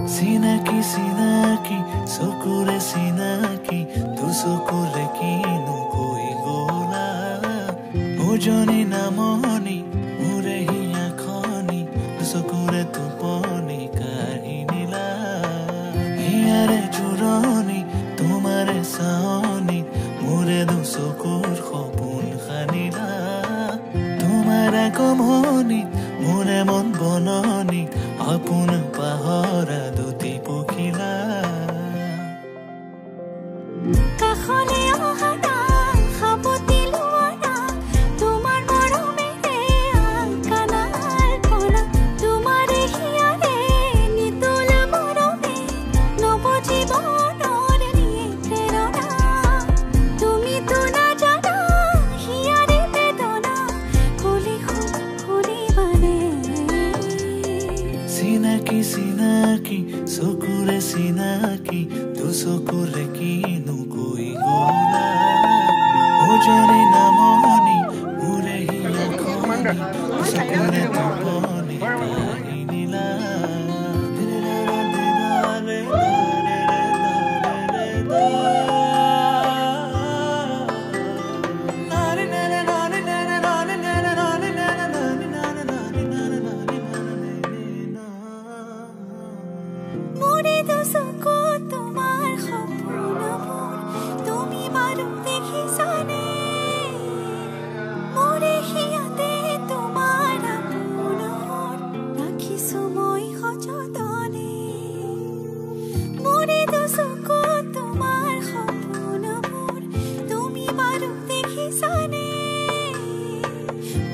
চিনাকি চিনাকি চকুৰে চিনাকি তো চকুৰে কিনো কৈ গলা উজনি নামনি মোৰে হিয়া খনি চকুৰে টোপনি কাঢ়ি নিলা হিয়াৰে জোৰণি তোমাৰে চাৱনি মোৰে চকুৰ সপোন খানিলা তোমাৰ আগমনি মোৰে মন বননি আপোন পাহৰা দুটি পখিলা কাখলে অহানা খাবতি লোৱানা তোমাৰ মৰমেৰে কানাল পৰা তোমাৰে হিয়াৰে নিতল মৰমে নৱ জীৱনৰ নিয়ে প্ৰেৰণা তুমি তো নাজানা হিয়াৰে বেদনা কলি শুনিবানে চিনাকি চিনাকি চকুৰে চিনাকি তো চকুৰে কিনো কৈ গলা উজনি নামনি মোৰে হিয়া খনি চকুৰে টোপনি কাঢ়ি নিলা মোৰে দুচকু তোমাৰ সপোনবোৰ তুমি বাৰু দেখিছানে মোৰে হিয়াতে তোমাৰ আপোনবোৰ ৰাখিছো মই সযতনে মোৰে দুচকু তোমাৰ সপোনবোৰ তুমি বাৰু দেখিছানে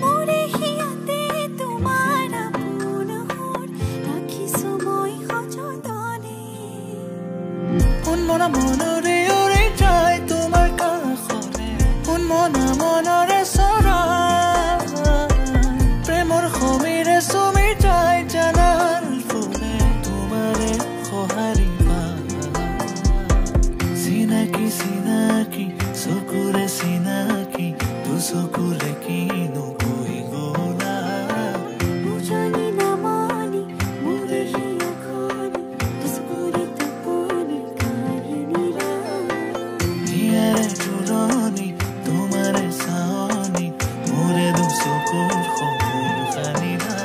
মোৰে হিয়াতে তোমাৰ আপোনবোৰ ৰাখিছো মই সযতনে মন মনৰে উৰি যায় তোমাৰ কাষৰে মন মনৰে চৰাই প্ৰেমৰ সমীৰে চুমি যায় জানাৰ ফুলে তোমাৰে সঁহাৰি চিনাকি চিনাকি চকুৰে চিনাকি তো চকুৰে কিনো কৈ গলা উজনি নামনি মোৰে হিয়া খনি চকুৰে টোপনি কাঢ়ি নিলা হিয়াৰে জোৰণি তোমাৰে চাৱনি মোৰে চকুৰ সপোন খানিলা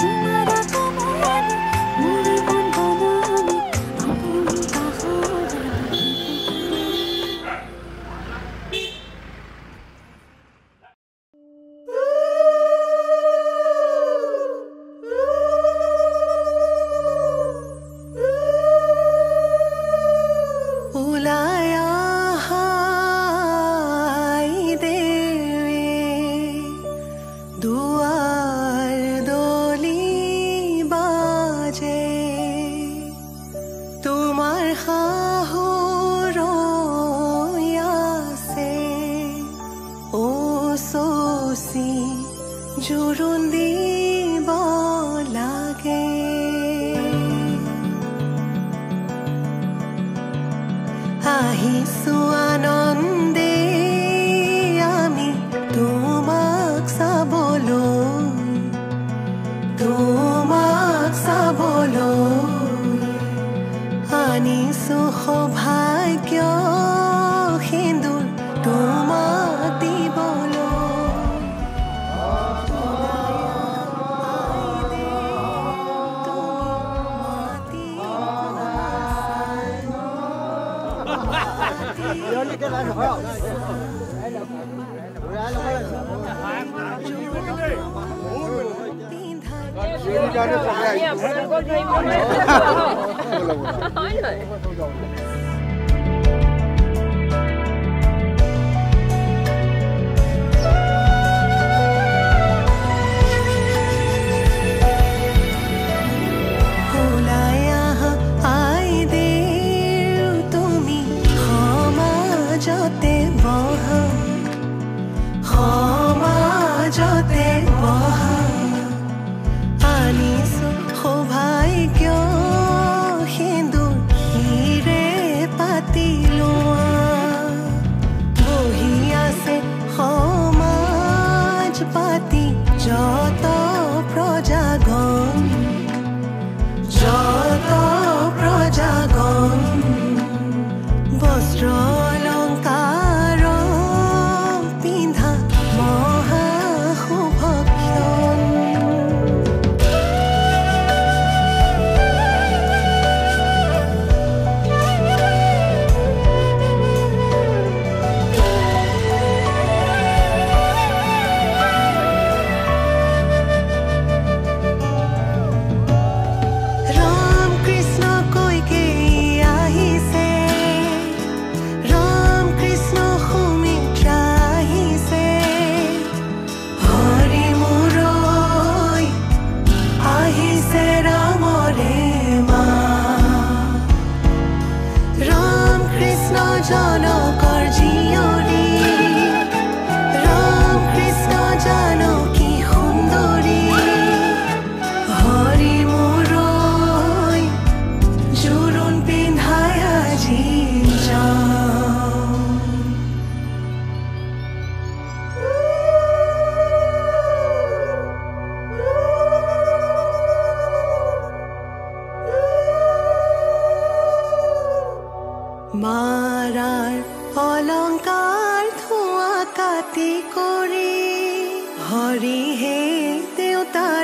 তোমাৰ আগমনি মোৰে মন বননি আপোন পাহৰা ওলাই আহাই দেৱে দুৱাৰ দলি বাজে তোমাৰ শাহুৰ আছে ও চচি জোৰোণ দিব লাগে আহিছো আনন্দে আমি তোমাক চাবলৈ আনিছো সৌভাগ্য সিন্দুৰ তোমাক দিবলৈ সমাজতে বহা আনিছো সৌভাগ্য সিন্দুৰ হিৰে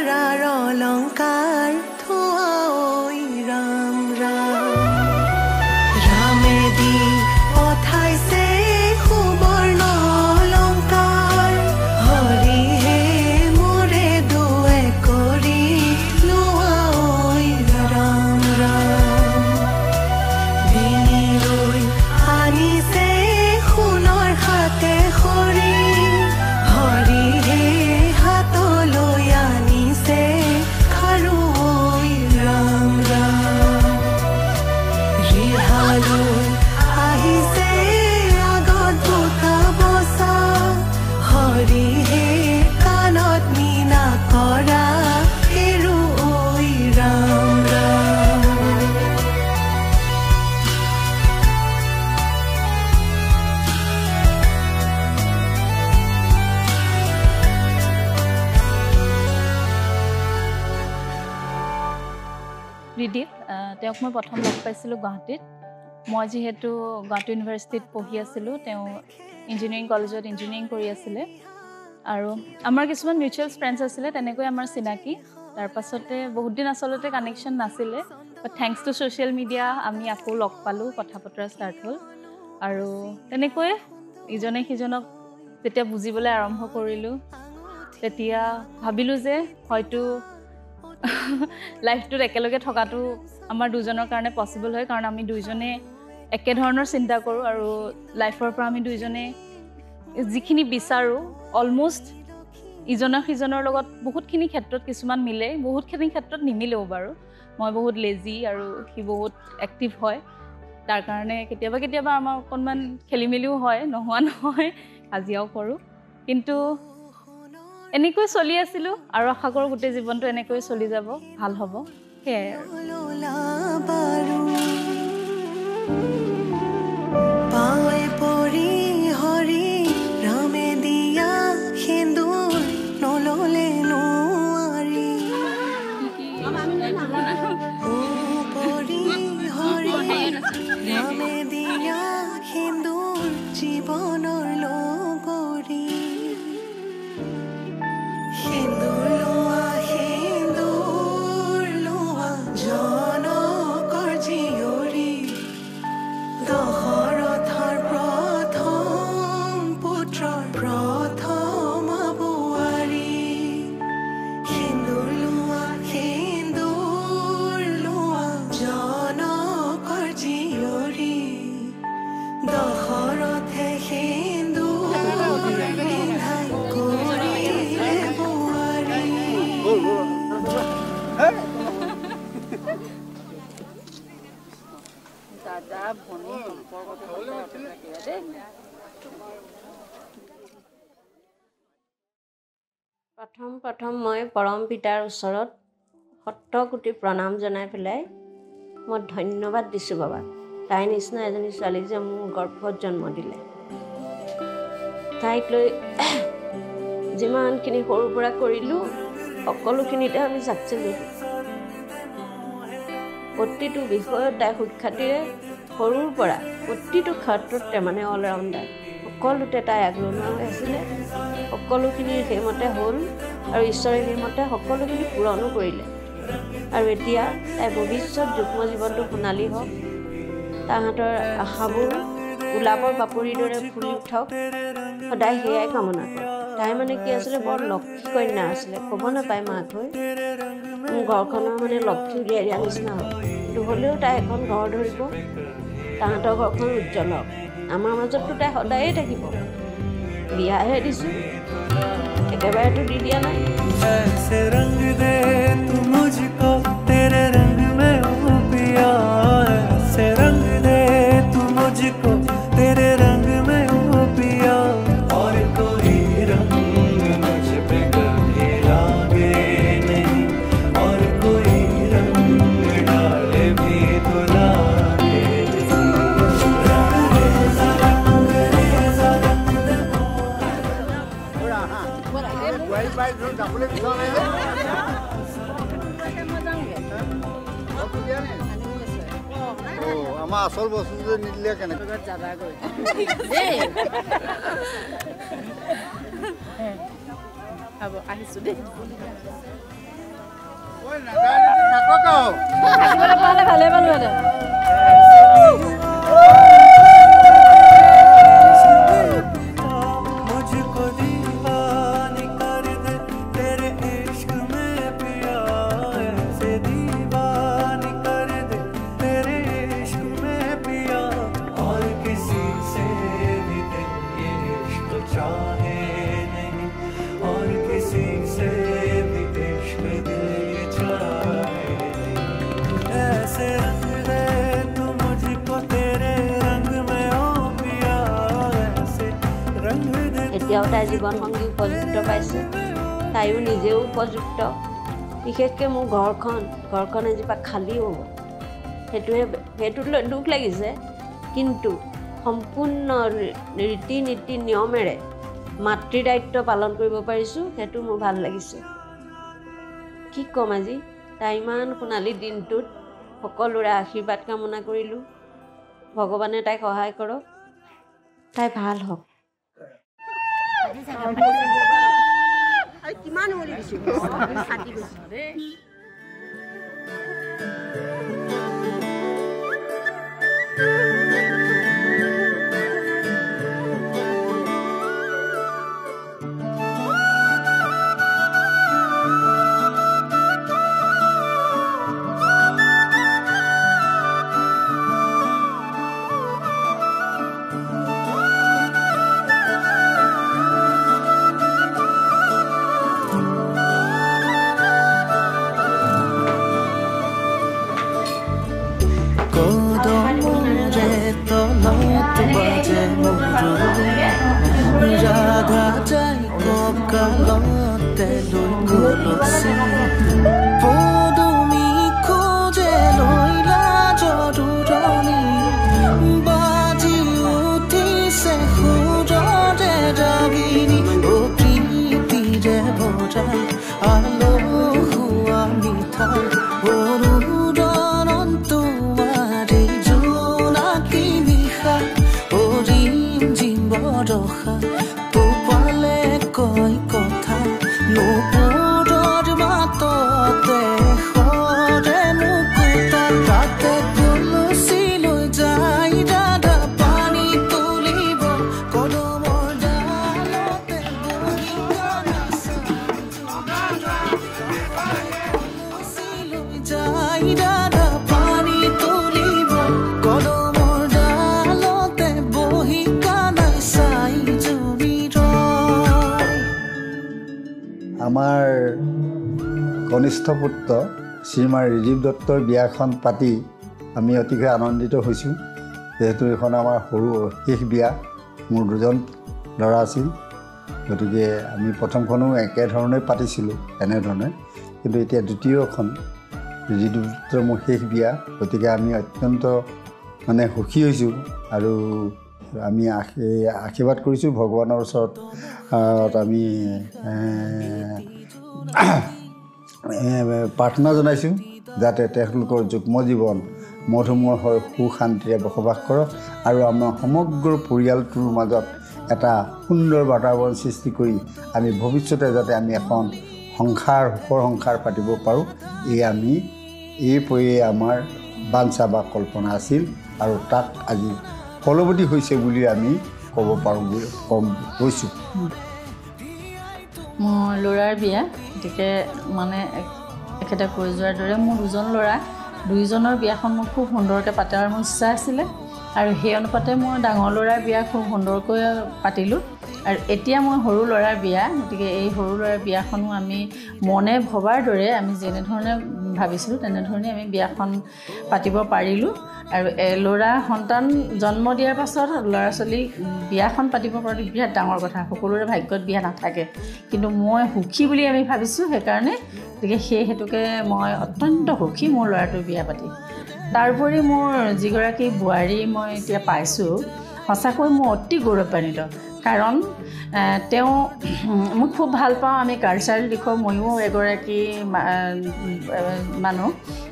কৰাৰ অলংকাৰ থোৱা ঐ ৰাম ৰাম ৰামেদি পঠাইছে সুবৰ্ণ অলংকাৰ হৰিহে মোৰে দুৱে কৰি লোৱা ঐ ৰাম ৰাম ডিঙিলৈ আনিছে সোণৰ হাতে খৰি হৰিহে হাতলৈ আনিছে খাৰু ঐ ৰাম ৰাম ৰিহালৈ আহিছে আগত দুটা বচা হৰিহে কাণত মীনা কৰা হেৰু ঐ ৰাম ৰাম ৰিদীপ তেওঁক মই প্ৰথম লগ পাইছিলোঁ গুৱাহাটীত মই যিহেতু গুৱাহাটী ইউনিভাৰ্চিটিত পঢ়ি আছিলোঁ তেওঁ ইঞ্জিনিয়াৰিং কলেজত ইঞ্জিনিয়াৰিং কৰি আছিলে আৰু আমাৰ কিছুমান মিউচুৱেল ফ্ৰেণ্ডছ আছিলে তেনেকৈ আমাৰ চিনাকি তাৰপাছতে বহুত দিন আচলতে কানেকশ্যন নাছিলে বাট থেংকছ টু ছ'চিয়েল মিডিয়া আমি আকৌ লগ পালোঁ কথা বতৰা ষ্টাৰ্ট হ'ল আৰু তেনেকৈ ইজনে সিজনক যেতিয়া বুজিবলৈ আৰম্ভ কৰিলোঁ তেতিয়া ভাবিলোঁ যে হয়তো লাইফটোত একেলগে থকাটো আমাৰ দুজনৰ কাৰণে পচিবল হয় কাৰণ আমি দুইজনে একেধৰণৰ চিন্তা কৰোঁ আৰু লাইফৰ পৰা আমি দুইজনে যিখিনি বিচাৰোঁ অলমষ্ট ইজনৰ সিজনৰ লগত বহুতখিনি ক্ষেত্ৰত কিছুমান মিলে বহুতখিনি ক্ষেত্ৰত নিমিলেও বাৰু মই বহুত লেজি আৰু সি বহুত এক্টিভ হয় তাৰ কাৰণে কেতিয়াবা কেতিয়াবা আমাৰ অকণমান খেলি মেলিও হয় নোহোৱা নহয় কাজিয়াও কৰোঁ কিন্তু এনেকৈ চলি আছিলোঁ আৰু আশা কৰোঁ গোটেই জীৱনটো এনেকৈ চলি যাব ভাল হ'ব সেয়াই আৰু পাৱে পৰি হৰি ৰামে দিয়া সেন্দুৰ নললে নোৱাৰি পৰি হৰি ৰামে দিয়া সেন্দুৰ জীৱনৰ লগৰী সেন্দুৰ লোৱা জনকৰ জীয়ৰী দশৰথৰ প্ৰথম পুত্ৰৰ প্ৰথম বোৱাৰী সেন্দুৰ লোৱা জনকৰ জীয়ৰী দশৰথে সেন্দুৰ পিন্ধাই কৰিলে বোৱাৰী দাদা ভনী সম্পৰ্কটো প্ৰথম মই পৰম পিতাৰ ওচৰত শতকোটি প্ৰণাম জনাই পেলাই মই ধন্যবাদ দিছোঁ বাবা তাইৰ নিচিনা এজনী ছোৱালীক যে মোৰ গৰ্ভত জন্ম দিলে তাইক লৈ যিমানখিনি সৰুৰ পৰা কৰিলোঁ সকলোখিনিতে আমি চাকচেছ হৈছোঁ প্ৰতিটো বিষয়ত তাই সুখ্যাতিৰে সৰুৰ পৰা প্ৰতিটো ক্ষেত্ৰতে মানে অলৰাউণ্ডাৰ সকলোতে তাই আগৰণুৱা হৈ আছিলে সকলোখিনি সেইমতে হ'ল আৰু ঈশ্বৰে সেইমতে সকলোখিনি পূৰণো কৰিলে আৰু এতিয়া তাই ভৱিষ্যত যুগ্ম জীৱনটো সোণালী হওক তাহাঁতৰ আশাবোৰ গোলাপৰ পাপৰিৰ দৰে ফুলি উঠক সদায় সেয়াই কামনা কৰে তাই মানে কি আছিলে বৰ লক্ষী কন্যা আছিলে ক'ব নাপায় মাক হৈ মোৰ ঘৰখনৰ মানে লক্ষী উলিয়াই দিয়া নিচিনা হ'ল কিন্তু হ'লেও তাই এখন ঘৰ ধৰিব তাহাঁতৰ ঘৰখন উজ্জ্বল হওক আমাৰ মাজততো তাই সদায়ে থাকিব বিয়াহে দিছোঁ একেবাৰেতো দি দিয়া নাই ऐसे रंग दे तू मुझको तेरे रंग में हो पिया ऐसे रंग दे तू मुझको तेरे रंग में हो पिया और कोई रंग मुझ पे कभी लागे नहीं और कोई रंग डाले भी तो लागे আমাৰ আসল বস্তু নিদিলে কেনেকৈ হ'ব আহিছোঁ দেই ভালে পালো मुझको दीवानी कर दे तेरे इश्क में पिया ऐसे दीवानी कर दे तेरे इश्क में पिया और किसी से भी दिल ये इश्क चाहे नहीं और किसी से भी इश्क दिल ये चाहे नहीं ऐसे रंग दे तू मुझको तेरे रंग में ओ पिया ऐसे रंग दे এতিয়াও তাই জীৱনসংগী উপযুক্ত পাইছে তাইও নিজেও উপযুক্ত বিশেষকৈ মোৰ ঘৰখন এজোপা খালী হ'ব সেইটোলৈ দুখ লাগিছে কিন্তু সম্পূৰ্ণ ৰীতি নীতি নিয়মেৰে মাতৃ দায়িত্ব পালন কৰিব পাৰিছোঁ সেইটো মোৰ ভাল লাগিছে কি ক'ম আজি তাই ইমান সোণালী দিনটোত সকলোৰে আশীৰ্বাদ কামনা কৰিলোঁ ভগৱানে তাইক সহায় কৰক তাই ভাল হওক কিমান ওলি দিছোঁ ফাটি গৈছোঁ দেই राधा जाई ककालते लुई गलसी पदुमी खोजे लैला जरुरनी बाजी उठिसे सुररे रागिनी ओ प्रीतिरे भरा आलो हुआ मिठा ৰখা তো পালে কয় কথা নুপুৰৰ মাততে সৰে নুকুতা তাতে তুলসী লৈ যাই দাদা পানী তুলিব কদমৰ ডালতে বহি তুলসী লৈ যাই দাদা পানী তুলিব কদমৰ ডালতে বহি আমাৰ কনিষ্ঠ পুত্ৰ শ্ৰীমান ৰিজীৱ দত্তৰ বিয়াখন পাতি আমি অতিকৈ আনন্দিত হৈছোঁ যেহেতু এইখন আমাৰ সৰু শেষ বিয়া মোৰ দুজন ল'ৰা আছিল গতিকে আমি প্ৰথমখনো একেধৰণে পাতিছিলোঁ এনেধৰণে কিন্তু এতিয়া দ্বিতীয়খন ৰিজীৱ দত্তৰ মোৰ শেষ বিয়া গতিকে আমি অত্যন্ত মানে সুখী হৈছোঁ আৰু আমি আশীৰ্বাদ কৰিছোঁ ভগৱানৰ ওচৰত আমি প্ৰাৰ্থনা জনাইছোঁ যাতে তেওঁলোকৰ যুগ্ম জীৱন মধুময় হৈ সুখ শান্তিৰে বসবাস কৰক আৰু আমাৰ সমগ্ৰ পৰিয়ালটোৰ মাজত এটা সুন্দৰ বাতাবৰণ সৃষ্টি কৰি আমি ভৱিষ্যতে যাতে আমি এখন সংসাৰ সুখৰ সংসাৰ পাতিব পাৰোঁ এই আমাৰ বাঞ্ছা বা কল্পনা আছিল আৰু তাক আজি ফলৱতী হৈছে বুলি আমি ক'ব পাৰোঁ কৈছোঁ মোৰ ল'ৰাৰ বিয়া গতিকে মানে এখেতে কৈ যোৱাৰ দৰে মোৰ দুইজনৰ বিয়াখন মোৰ খুব সুন্দৰকৈ পতাৰ মোৰ ইচ্ছা আছিলে আৰু সেই অনুপাতে মই ডাঙৰ ল'ৰাৰ বিয়া খুব সুন্দৰকৈ পাতিলোঁ আৰু এতিয়া মই সৰু ল'ৰাৰ বিয়া গতিকে এই সৰু ল'ৰাৰ বিয়াখনো আমি মনে ভবাৰ দৰে আমি যেনেধৰণে ভাবিছিলোঁ তেনেধৰণে আমি বিয়াখন পাতিব পাৰিলোঁ আৰু ল'ৰা সন্তান জন্ম দিয়াৰ পাছত ল'ৰা ছোৱালী বিয়াখন পাতিব পৰাটো বিৰাট ডাঙৰ কথা সকলোৰে ভাগ্যত বিয়া নাথাকে কিন্তু মই সুখী বুলি আমি ভাবিছোঁ সেইকাৰণে গতিকে সেই হেতুকে মই অত্যন্ত সুখী মোৰ ল'ৰাটোৰ বিয়া পাতি তাৰোপৰি মোৰ যিগৰাকী বোৱাৰী মই এতিয়া পাইছোঁ সঁচাকৈ মই অতি গৌৰৱান্বিত কাৰণ তেওঁ মোক খুব ভাল পাওঁ আমি কালচাৰেল দিশৰ ময়ো এগৰাকী মানুহ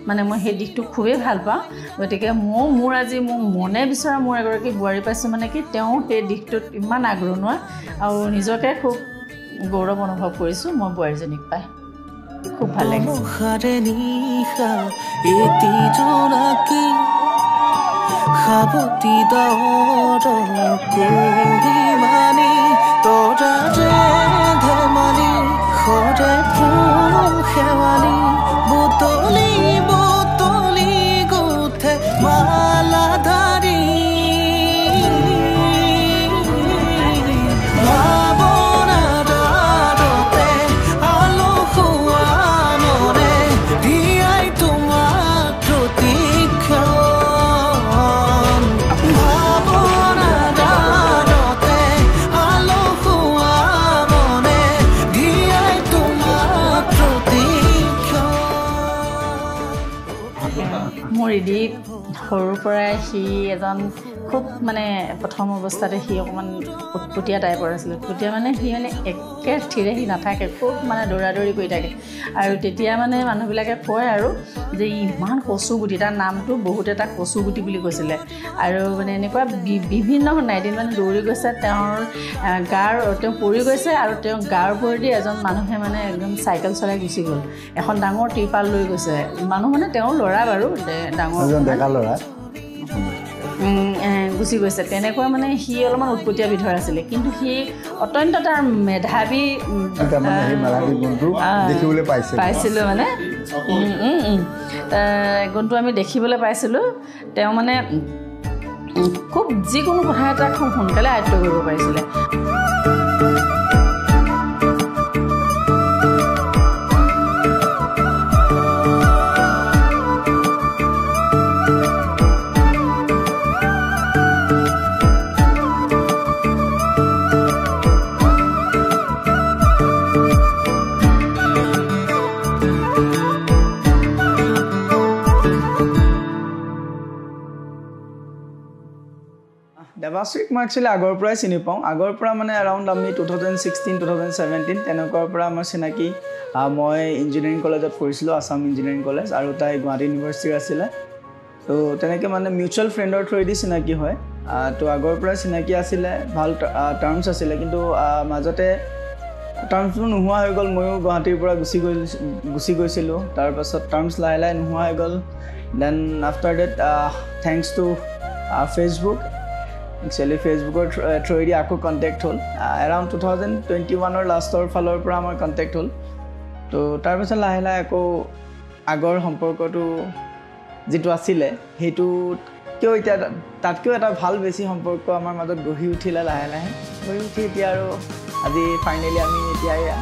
মানে মই সেই দিশটো খুবেই ভাল পাওঁ গতিকে মোৰ আজি মোৰ মনে বিচৰা মোৰ এগৰাকী বোৱাৰী পাইছোঁ মানে কি তেওঁ সেই দিশটোত ইমান আগ্ৰহ আৰু নিজকে খুব গৌৰৱ অনুভৱ কৰিছোঁ মই বোৱাৰীজনীক পাই খুব ভাল লাগিছে মুখাৰে নিশা এটি জোনাকী সাৱতি দৰ কুহিমানি তৰাৰে ধেমালি সৰে ফুল শেৱালি বুটলি বুটলি গুঠে মালাধাৰী মোৰ ৰিদীপ সৰুৰ পৰাই সি এজন খুব মানে প্ৰথম অৱস্থাতে সি অকণমান উৎপতীয়া টাইপৰ আছিলে উৎপতীয়া মানে সি মানে একে থিৰে সি নাথাকে খুব মানে দৌৰা দৌৰি কৰি থাকে আৰু তেতিয়া মানে মানুহবিলাকে কয় আৰু যে ইমান কচুগুটি তাৰ নামটো বহুতে তাক কচুগুটি বুলি কৈছিলে আৰু মানে এনেকুৱা বিভিন্ন এদিন মানে দৌৰি গৈছে তেওঁৰ তেওঁ পৰি গৈছে আৰু তেওঁ গাৰ ওপৰেদি এজন মানুহে মানে একদম চাইকেল চলাই গুচি গ'ল এখন ডাঙৰ ত্ৰিপাল লৈ গৈছে মানুহ মানে তেওঁৰ ল'ৰা বাৰু ডাঙৰ ডেকা ল'ৰা গুচি গৈছে তেনেকুৱা মানে সি অলপমান উৎপতীয়া বিধৰ আছিলে কিন্তু সি অত্যন্ত তাৰ মেধাৱী পাইছিলোঁ মানে গুণটো আমি দেখিবলৈ পাইছিলোঁ তেওঁ মানে খুব যিকোনো কথা এটা খুব সোনকালে আয়ত্ব কৰিব পাৰিছিলে দেৱাশ্ৰীক মই একচুৱেলি আগৰ পৰাই চিনি পাওঁ আগৰ পৰা মানে এৰাউণ্ড আমি 2016-2017 তেনেকুৱাৰ পৰা আমাৰ চিনাকি মই ইঞ্জিনিয়াৰিং কলেজত পঢ়িছিলোঁ আছাম ইঞ্জিনিয়াৰিং কলেজ আৰু তাই গুৱাহাটী ইউনিভাৰ্চিটিৰ আছিলে তো তেনেকৈ মানে মিউচুৱেল ফ্ৰেণ্ডৰ থ্ৰুৱেদি চিনাকি হয় তো আগৰ পৰাই চিনাকি আছিলে ভাল টাৰ্মছ আছিলে কিন্তু মাজতে টাৰ্মছবোৰ নোহোৱা হৈ গ'ল ময়ো গুৱাহাটীৰ পৰা গুচি গৈছিলোঁ তাৰপাছত টাৰ্মছ লাহে লাহে নোহোৱা হৈ গ'ল then after that thanks to Facebook actually ফেচবুকৰ থ্ৰুৱেদি আকৌ কণ্টেক্ট হ'ল এৰাউণ্ড 2021 লাষ্টৰ ফালৰ পৰা আমাৰ কণ্টেক্ট হ'ল তো তাৰপিছত লাহে লাহে আকৌ আগৰ সম্পৰ্কটো যিটো আছিলে সেইটোতকৈও এতিয়া তাতকৈও এটা ভাল বেছি সম্পৰ্ক আমাৰ মাজত গঢ়ি উঠিলে লাহে লাহে গঢ়ি উঠি এতিয়া আৰু আজি ফাইনেলি আমি এতিয়া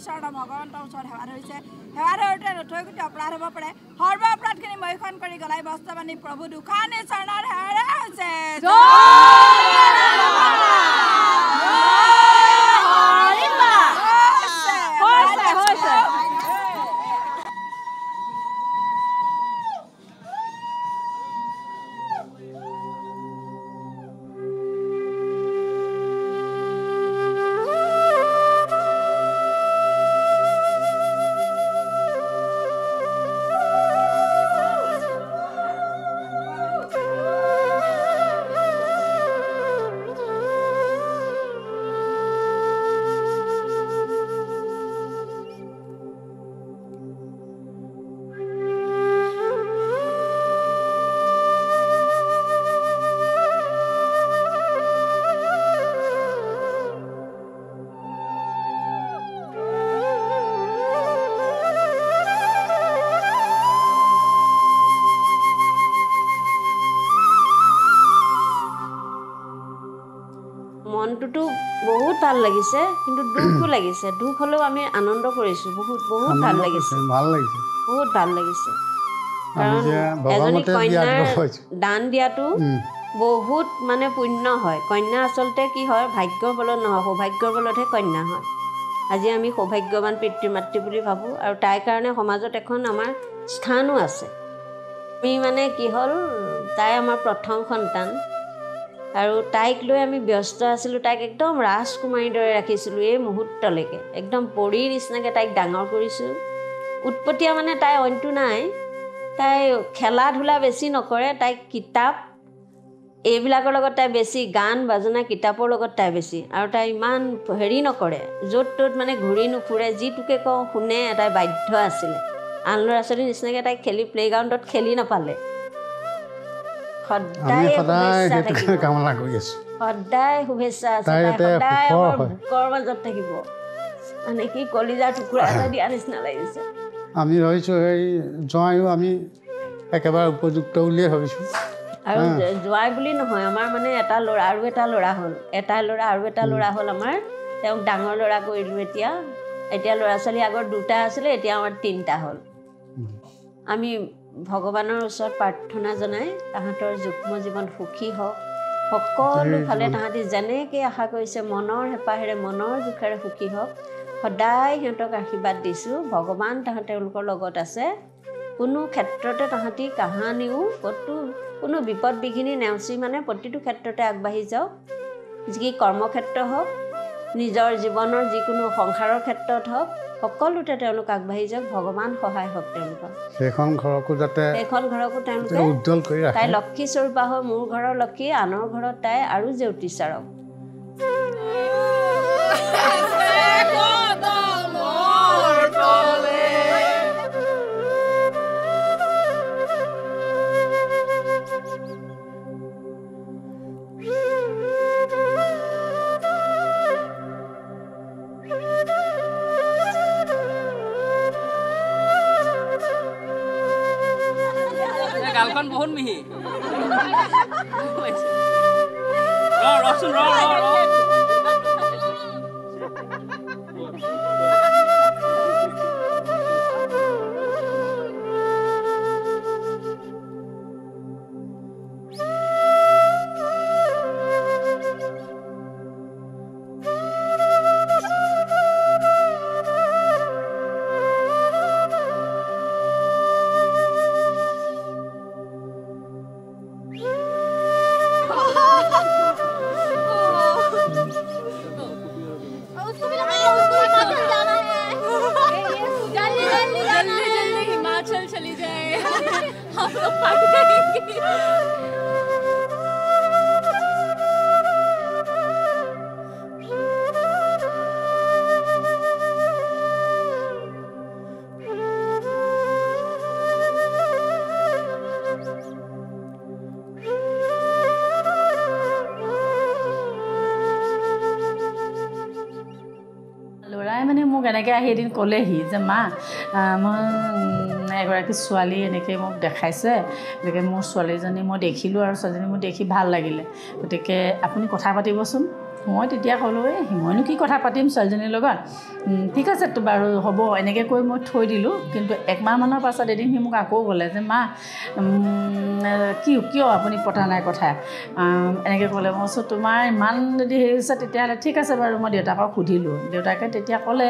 ঈশ্বৰ ভগৱন্তৰ ওচৰত সেৱা ধৰিছে সেৱা ধৰোঁতে নথৈ গোটেই অপৰাধ হ'ব পাৰে সৰ্ব অপৰাধখিনি মহীখন কৰি গলাই বস্ত্ৰ বান্ধি প্ৰভু দুখানি চৰণৰ সেৱাৰে হৈছে মনটোতো বহুত ভাল লাগিছে কিন্তু দুখো লাগিছে দুখ হ'লেও আমি আনন্দ কৰিছোঁ বহুত বহুত ভাল লাগিছে বহুত ভাল লাগিছে কাৰণ এজনী কন্যাৰ দান দিয়াটো বহুত মানে পুণ্য হয় কন্যা আচলতে কি হয় ভাগ্যৰ বলত নহয় সৌভাগ্যৰ বলতহে কন্যা হয় আজি আমি সৌভাগ্যৱান পিতৃ মাতৃ বুলি ভাবোঁ আৰু তাইৰ কাৰণে সমাজত এখন আমাৰ স্থানো আছে আমি মানে কি হ'ল তাই আমাৰ প্ৰথম সন্তান আৰু তাইক লৈ আমি ব্যস্ত আছিলোঁ তাইক একদম ৰাজকুমাৰীৰ দৰে ৰাখিছিলোঁ এই মুহূৰ্তলৈকে একদম পৰীৰ নিচিনাকৈ তাইক ডাঙৰ কৰিছোঁ উৎপতীয়া মানে তাই অইনটো নাই তাই খেলা ধূলা বেছি নকৰে তাইক কিতাপ এইবিলাকৰ লগত তাই বেছি গান বাজনা কিতাপৰ লগত তাই বেছি আৰু তাই ইমান হেৰি নকৰে য'ত ত'ত মানে ঘূৰি নুফুৰে যিটোকে কওঁ শুনে তাই বাধ্য আছিলে আন ল'ৰা ছোৱালীৰ নিচিনাকৈ তাইক খেলি প্লে'গ্ৰাউণ্ডত খেলি নাপালে সদায় কামনা কৰি আছোঁ সদায় শুভেচ্ছা আছে সদায় বুকৰ মাজত থাকিব মানে কি কলিজাৰ টুকুৰা এটা দিয়া নিচিনা লাগিছে আমি ভাবিছোঁ সেই জোৱাইও আমি একেবাৰে উপযুক্ত বুলিয়ে ভাবিছোঁ আৰু জোৱাই বুলি নহয় আমাৰ মানে এটা ল'ৰা আৰু এটা ল'ৰা হ'ল এটা ল'ৰা আৰু এটা ল'ৰা হ'ল আমাৰ তেওঁক ডাঙৰ ল'ৰা কৰিলোঁ এতিয়া ল'ৰা ছোৱালী আগৰ দুটা আছিলে এতিয়া আমাৰ তিনিটা হ'ল আমি ভগৱানৰ ওচৰত প্ৰাৰ্থনা জনাই তাহাঁতৰ যুগ্ম জীৱন সুখী হওক সকলো ফালে তাহাঁতি যেনেকৈ আশা কৰিছে মনৰ হেঁপাহেৰে মনৰ জোখেৰে সুখী হওক সদায় সিহঁতক আশীৰ্বাদ দিছোঁ ভগৱান তেওঁলোকৰ লগত আছে কোনো ক্ষেত্ৰতে তাহাঁতি কাহানিও কোনো বিপদ বিঘিনি নেওচি মানে প্ৰতিটো ক্ষেত্ৰতে আগবাঢ়ি যাওক যি কৰ্মক্ষেত্ৰ হওক নিজৰ জীৱনৰ যিকোনো সংসাৰৰ ক্ষেত্ৰত হওক সকলোতে তেওঁলোক আগবাঢ়ি যাওক ভগৱান সহায় হওক তেওঁলোকক সেইখন ঘৰকো তেওঁলোকে উজ্জ্বল কৰি ৰাখে তাই লক্ষী স্বৰূপা হৈ মোৰ ঘৰৰ লক্ষী আনৰ ঘৰত তাই আৰু জেউতি চাৰক গালখন বহুত মিহি ৰচোন ৰ মোক এনেকৈ আহি এদিন ক'লেহি যে মা মই এগৰাকী ছোৱালী এনেকৈ মোক দেখাইছে এনেকৈ মোৰ ছোৱালীজনী মই দেখিলোঁ আৰু ছোৱালীজনী মোক দেখি ভাল লাগিলে গতিকে আপুনি কথা পাতিবচোন মই তেতিয়া ক'লোঁ মইনো কি কথা পাতিম ছোৱালীজনীৰ লগত ঠিক আছে তো বাৰু হ'ব এনেকৈ কৈ মই থৈ দিলোঁ কিন্তু একমাহমানৰ পাছত এদিন সি মোক আকৌ ক'লে যে মা কিয় আপুনি পতা নাই কথা এনেকৈ ক'লে মই কৈছোঁ তোমাৰ ইমান যদি হেৰি হৈছে তেতিয়াহ'লে ঠিক আছে বাৰু মই দেউতাকক সুধিলোঁ দেউতাকে তেতিয়া ক'লে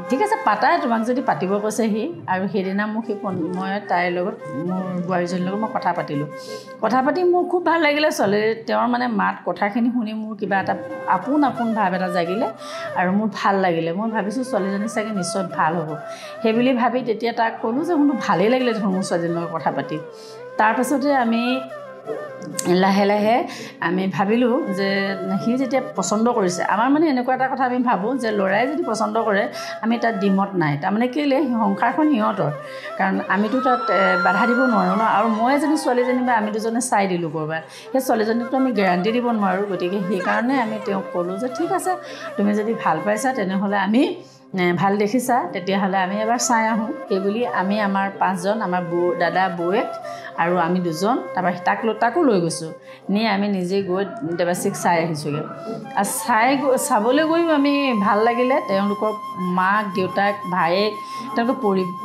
ঠিক আছে পাতাই তোমাক যদি পাতিব কৈছে সি আৰু সেইদিনা মোক মই তাইৰ লগত মোৰ বোৱাৰীজনীৰ লগত মই কথা পাতিলোঁ কথা পাতি মোৰ খুব ভাল লাগিলে ছোৱালী তেওঁৰ মানে মাত কথাখিনি শুনি মোৰ কিবা এটা আপোন ভাৱ এটা জাগিলে আৰু মোৰ ভাল লাগিলে মই ভাবিছোঁ ছোৱালীজনী চাগে নিশ্চয় ভাল হ'ব সেই বুলি ভাবি তেতিয়া তাক ক'লোঁ যে মোৰ ভালেই লাগিলে দেখোন মোৰ ছোৱালীজনীৰ লগত কথা পাতি তাৰপাছতে আমি লাহে লাহে আমি ভাবিলোঁ যে সি যেতিয়া পচন্দ কৰিছে আমাৰ মানে এনেকুৱা এটা কথা আমি ভাবোঁ যে ল'ৰাই যদি পচন্দ কৰে আমি তাত ডিমত নাই তাৰমানে কেলে সংসাৰখন সিহঁতৰ কাৰণ আমিতো তাত বাধা দিব নোৱাৰোঁ ন আৰু মই এজনী ছোৱালীজনী বা আমি দুজনে চাই দিলোঁ ক'ৰবাত সেই ছোৱালীজনীকতো আমি গেৰাণ্টি দিব নোৱাৰোঁ গতিকে সেইকাৰণে আমি তেওঁক ক'লোঁ যে ঠিক আছে তুমি যদি ভাল পাইছা তেনেহ'লে আমি ভাল দেখিছা তেতিয়াহ'লে আমি এবাৰ চাই আহোঁ সেইবুলি আমি আমাৰ 5জন আমাৰ দাদা বৌয়েক আৰু আমি 2জন তাৰপৰা তাকো লৈ গৈছোঁ নি আমি নিজে গৈ দেৱাশীক চাই আহিছোঁগৈ আৰু চাবলৈ গৈও আমি ভাল লাগিলে তেওঁলোকৰ মাক দেউতাক ভায়েক তেওঁলোকৰ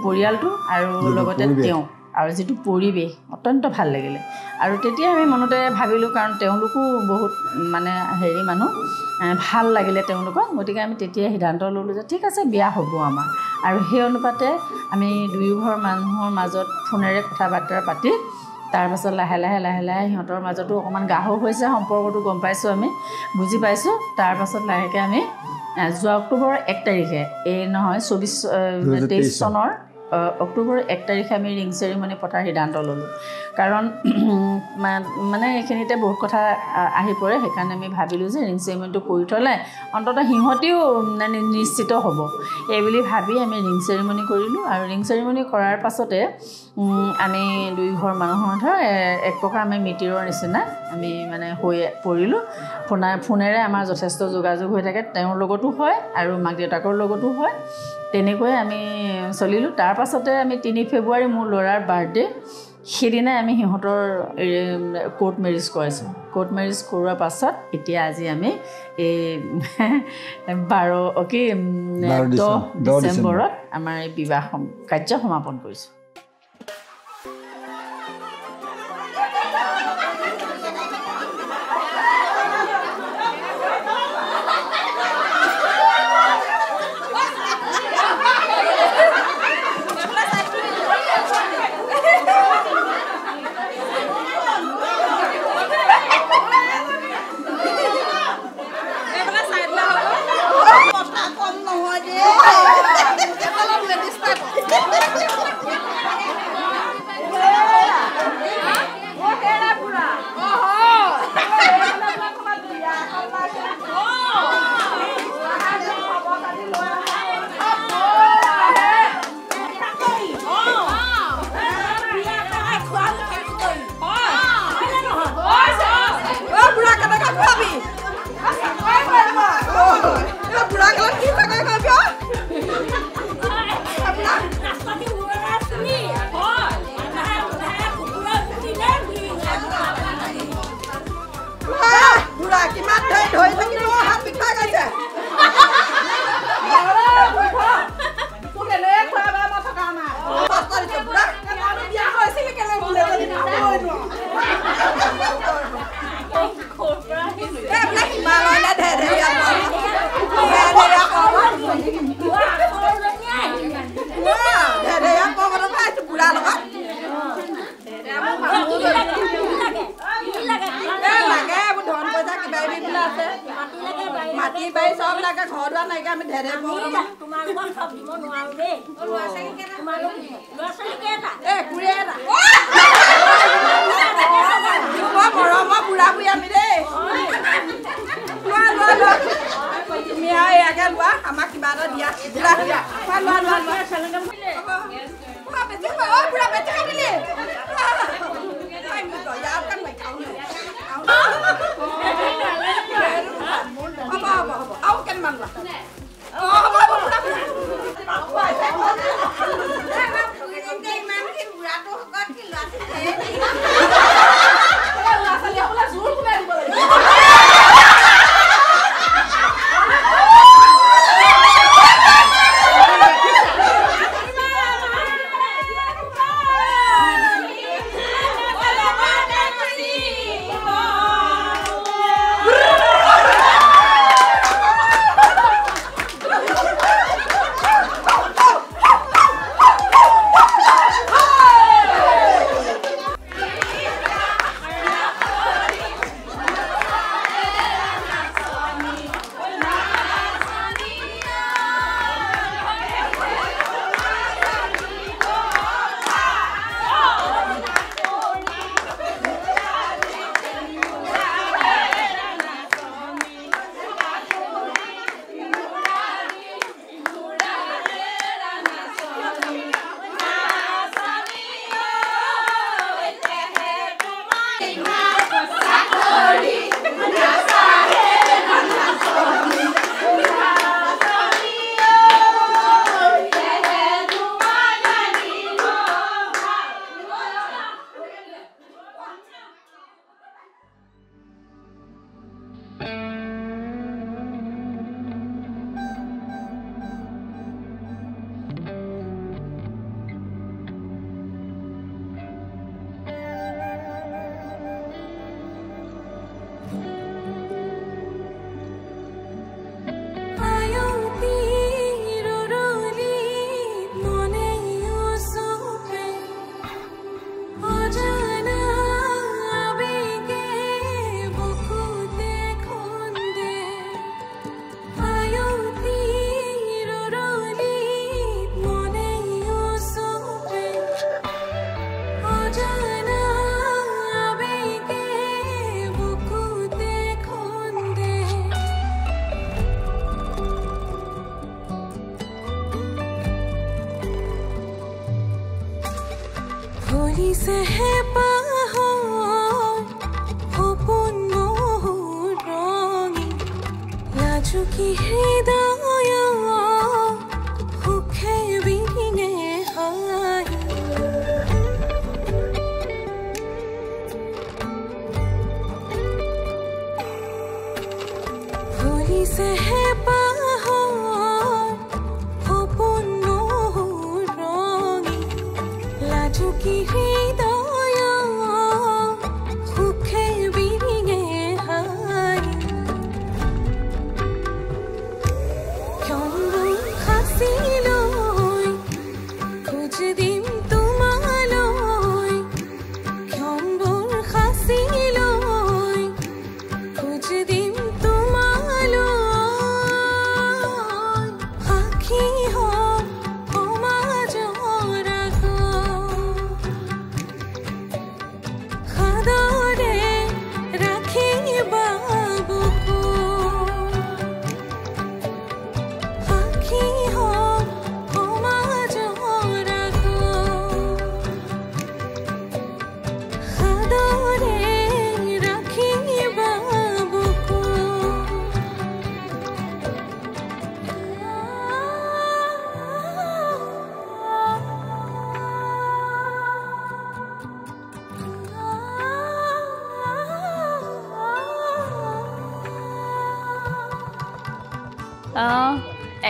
পৰিয়ালটো আৰু লগতে তেওঁ আৰু যিটো পৰিৱেশ অত্যন্ত ভাল লাগিলে আৰু তেতিয়া আমি মনতে ভাবিলোঁ কাৰণ তেওঁলোকো বহুত মানে হেৰি মানুহ ভাল লাগিলে তেওঁলোকক গতিকে আমি তেতিয়া সিদ্ধান্ত ল'লোঁ যে ঠিক আছে বিয়া হ'ব আমাৰ আৰু সেই অনুপাতে আমি দুয়ো ঘৰ মানুহৰ মাজত ফোনেৰে কথা বাৰ্তা পাতি তাৰপাছত লাহে লাহে সিহঁতৰ মাজতো অকণমান গাঢ় হৈছে সম্পৰ্কটো গম পাইছোঁ আমি বুজি পাইছোঁ তাৰপাছত লাহেকৈ আমি যোৱা অক্টোবৰ 1 তাৰিখে নহয় 23 চনৰ অক্টোবৰ 1 তাৰিখে আমি ৰিং চেৰিমনি পতাৰ সিদ্ধান্ত ল'লোঁ কাৰণ মানে এইখিনিতে বহুত কথা আহি পৰে সেইকাৰণে আমি ভাবিলোঁ যে ৰিং চেৰিমনিটো কৰি থ'লে অন্ততঃ সিহঁতিও মানে নিশ্চিত হ'ব এইবুলি ভাবি আমি ৰিং চেৰিমনি কৰিলোঁ আৰু ৰিং চেৰিমনি কৰাৰ পাছতে আমি দুই ঘৰ মানুহৰ ধৰ এক প্ৰকাৰ আমি মিতিৰৰ নিচিনা আমি মানে হৈ পৰিলোঁ ফোনেৰে আমাৰ যথেষ্ট যোগাযোগ হৈ থাকে তেওঁৰ লগতো হয় আৰু মাক দেউতাকৰ লগতো হয় তেনেকৈ আমি চলিলোঁ তাৰপাছতে আমি 3 ফেব্ৰুৱাৰী মোৰ ল'ৰাৰ বাৰ্থডে সেইদিনাই আমি সিহঁতৰ কোৰ্ট মেৰিজ কৰাইছোঁ কোৰ্ট মেৰিজ কৰোৱাৰ পাছত এতিয়া আজি আমি এই 10 ডিচেম্বৰত আমাৰ এই বিবাহ কাৰ্য সমাপন কৰিছোঁ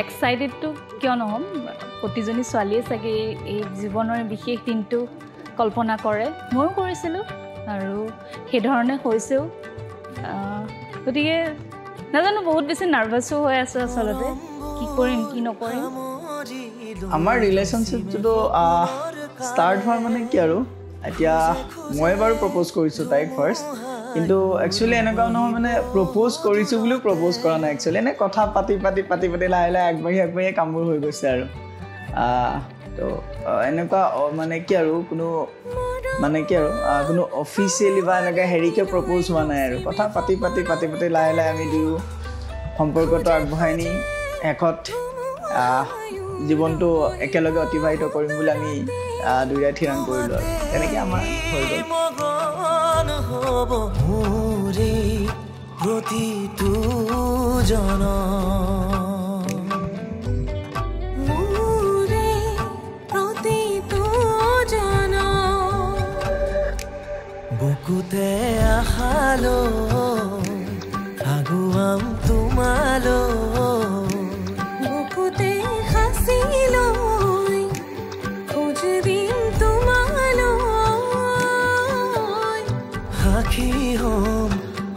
এক্সাইটেডটো কিয় নহ'ম প্ৰতিজনী ছোৱালীয়ে চাগে এই জীৱনৰ বিশেষ দিনটো কল্পনা কৰে ময়ো কৰিছিলোঁ আৰু সেইধৰণে হৈছেও গতিকে নাজানো বহুত বেছি নাৰ্ভাছো হৈ আছোঁ আচলতে কি কৰিম কি নকৰিম আমাৰ ৰিলেশ্যনশ্বিপটোতো ষ্টাৰ্ট হোৱাৰ মানে কি আৰু এতিয়া মই বাৰু প্ৰপ'জ কৰিছোঁ তাইক ফাৰ্ষ্ট কিন্তু একচুৱেলি এনেকুৱা নহয় মানে প্ৰপ'জ কৰিছোঁ বুলিও প্ৰপ'জ কৰা নাই একচুৱেলি এনে কথা পাতি লাহে লাহে আগবাঢ়ি কামবোৰ হৈ গৈছে আৰু তো এনেকুৱা মানে কি আৰু কোনো অফিচিয়েলি বা এনেকৈ হেৰিকৈ প্ৰপ'জ হোৱা নাই আৰু কথা পাতি লাহে লাহে আমি দুয়ো সম্পৰ্কটো আগবঢ়াই নি শেষত জীৱনটো একেলগে অতিবাহিত কৰিম বুলি আমি দুয়োটাই থিৰাং কৰিলোঁ আৰু তেনেকৈ আমাৰ হৈ গ'ল প্ৰতিটো জন বুকুতে আহালো আগুৱাম তোমালো বুকুতে হাসিলো খোঁজ দিম তোমালো সাক্ষী হম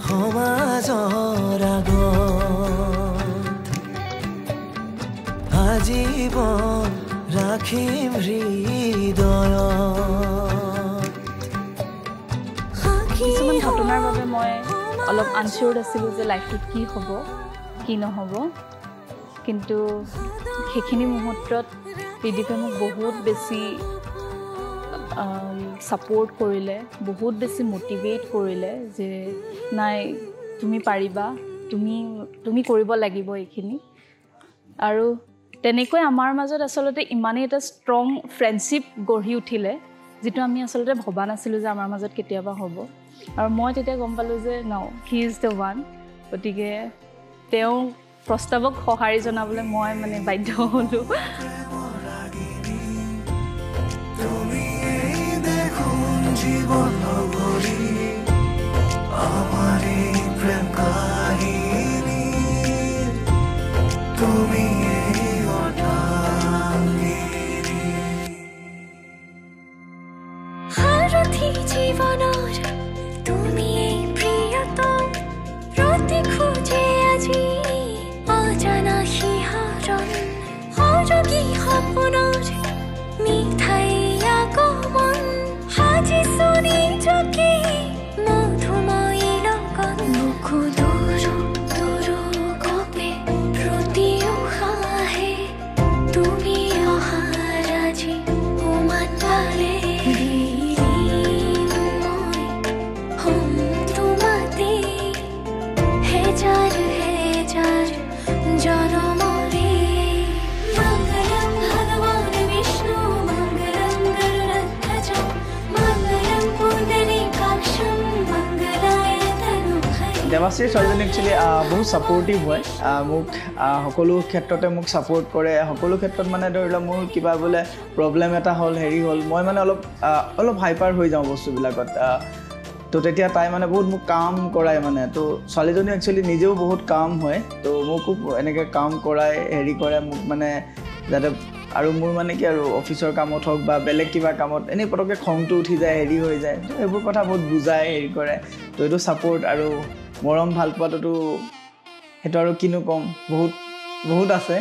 সমাজৰ আগত আজীৱন ৰাখিম হৃদয়ত কিছুমান ঘটনাৰ বাবে মই অলপ আনচিয়ৰ্ড আছিলোঁ যে লাইফটোত কি হ'ব কি নহ'ব কিন্তু সেইখিনি মুহূৰ্তত ত্ৰিদীপে মোক বহুত বেছি ছাপোৰ্ট কৰিলে বহুত বেছি মটিভেট কৰিলে যে নাই তুমি পাৰিবা তুমি কৰিব লাগিব এইখিনি আৰু তেনেকৈ আমাৰ মাজত আচলতে ইমানেই এটা ষ্ট্ৰং ফ্ৰেণ্ডশ্বিপ গঢ়ি উঠিলে যিটো আমি আচলতে ভবা নাছিলোঁ যে আমাৰ মাজত কেতিয়াবা হ'ব আৰু মই তেতিয়া গম পালোঁ যে ন হি ইজ দ্য ওৱান গতিকে তেওঁ প্ৰস্তাৱক সঁহাৰি জনাবলৈ মই মানে বাধ্য হ'লোঁ দেৱাশ্ৰী ছোৱালীজনী একচুৱেলি বহুত ছাপৰ্টিভ হয় মোক সকলো ক্ষেত্ৰতে মোক ছাপৰ্ট কৰে সকলো ক্ষেত্ৰত মানে ধৰি লওক মোৰ কিবা বোলে প্ৰব্লেম এটা হ'ল হেৰি হ'ল মই মানে অলপ হাইপাৰ হৈ যাওঁ বস্তুবিলাকত তো তেতিয়া তাই মানে বহুত মোক কাম কৰায় মানে তো ছোৱালীজনী একচুৱেলি নিজেও বহুত কাম হয় তো মোকো এনেকৈ কাম কৰাই হেৰি কৰে মোক মানে যাতে আৰু মোৰ মানে কি আৰু অফিচৰ কামত হওক বা বেলেগ কিবা কামত এনেই পটককৈ খংটো উঠি যায় হেৰি হৈ যায় তো এইবোৰ কথা বহুত বুজাই হেৰি কৰে তো এইটো ছাপৰ্ট আৰু মৰম ভাল পোৱাটোতো সেইটো আৰু কিনো ক'ম বহুত আছে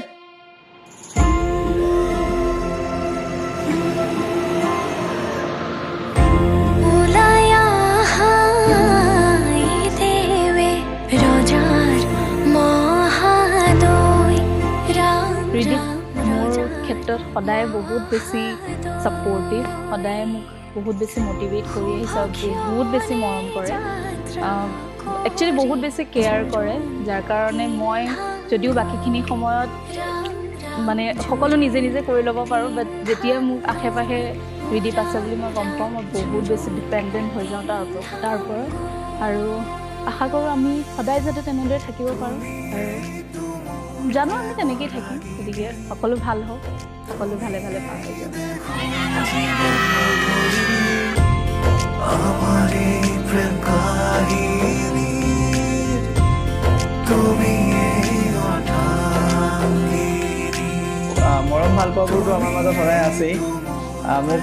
ক্ষেত্ৰত সদায় বহুত বেছি ছাপৰ্টিভ সদায় মোক বহুত বেছি মটিভেট কৰি আহিছে বহুত বেছি মৰম কৰে একচুৱেলি বহুত বেছি কেয়াৰ কৰে যাৰ কাৰণে মই যদিও বাকীখিনি সময়ত মানে সকলো নিজে নিজে কৰি ল'ব পাৰোঁ বাট যেতিয়া মোক আশে পাশে ত্ৰিদীপ আছে বুলি মই গম পাওঁ মই বহুত বেছি ডিপেণ্ডেণ্ট হৈ যাওঁ তাৰ ওপৰত আৰু আশা কৰোঁ আমি সদায় যাতে তেনেদৰে থাকিব পাৰোঁ আৰু জানো আমি তেনেকেই থাকিম গতিকে সকলো ভাল হওক সকলো ভালে ভালে পাৰ হৈ যাওক তুমি মাজত সদায় আছেই মোক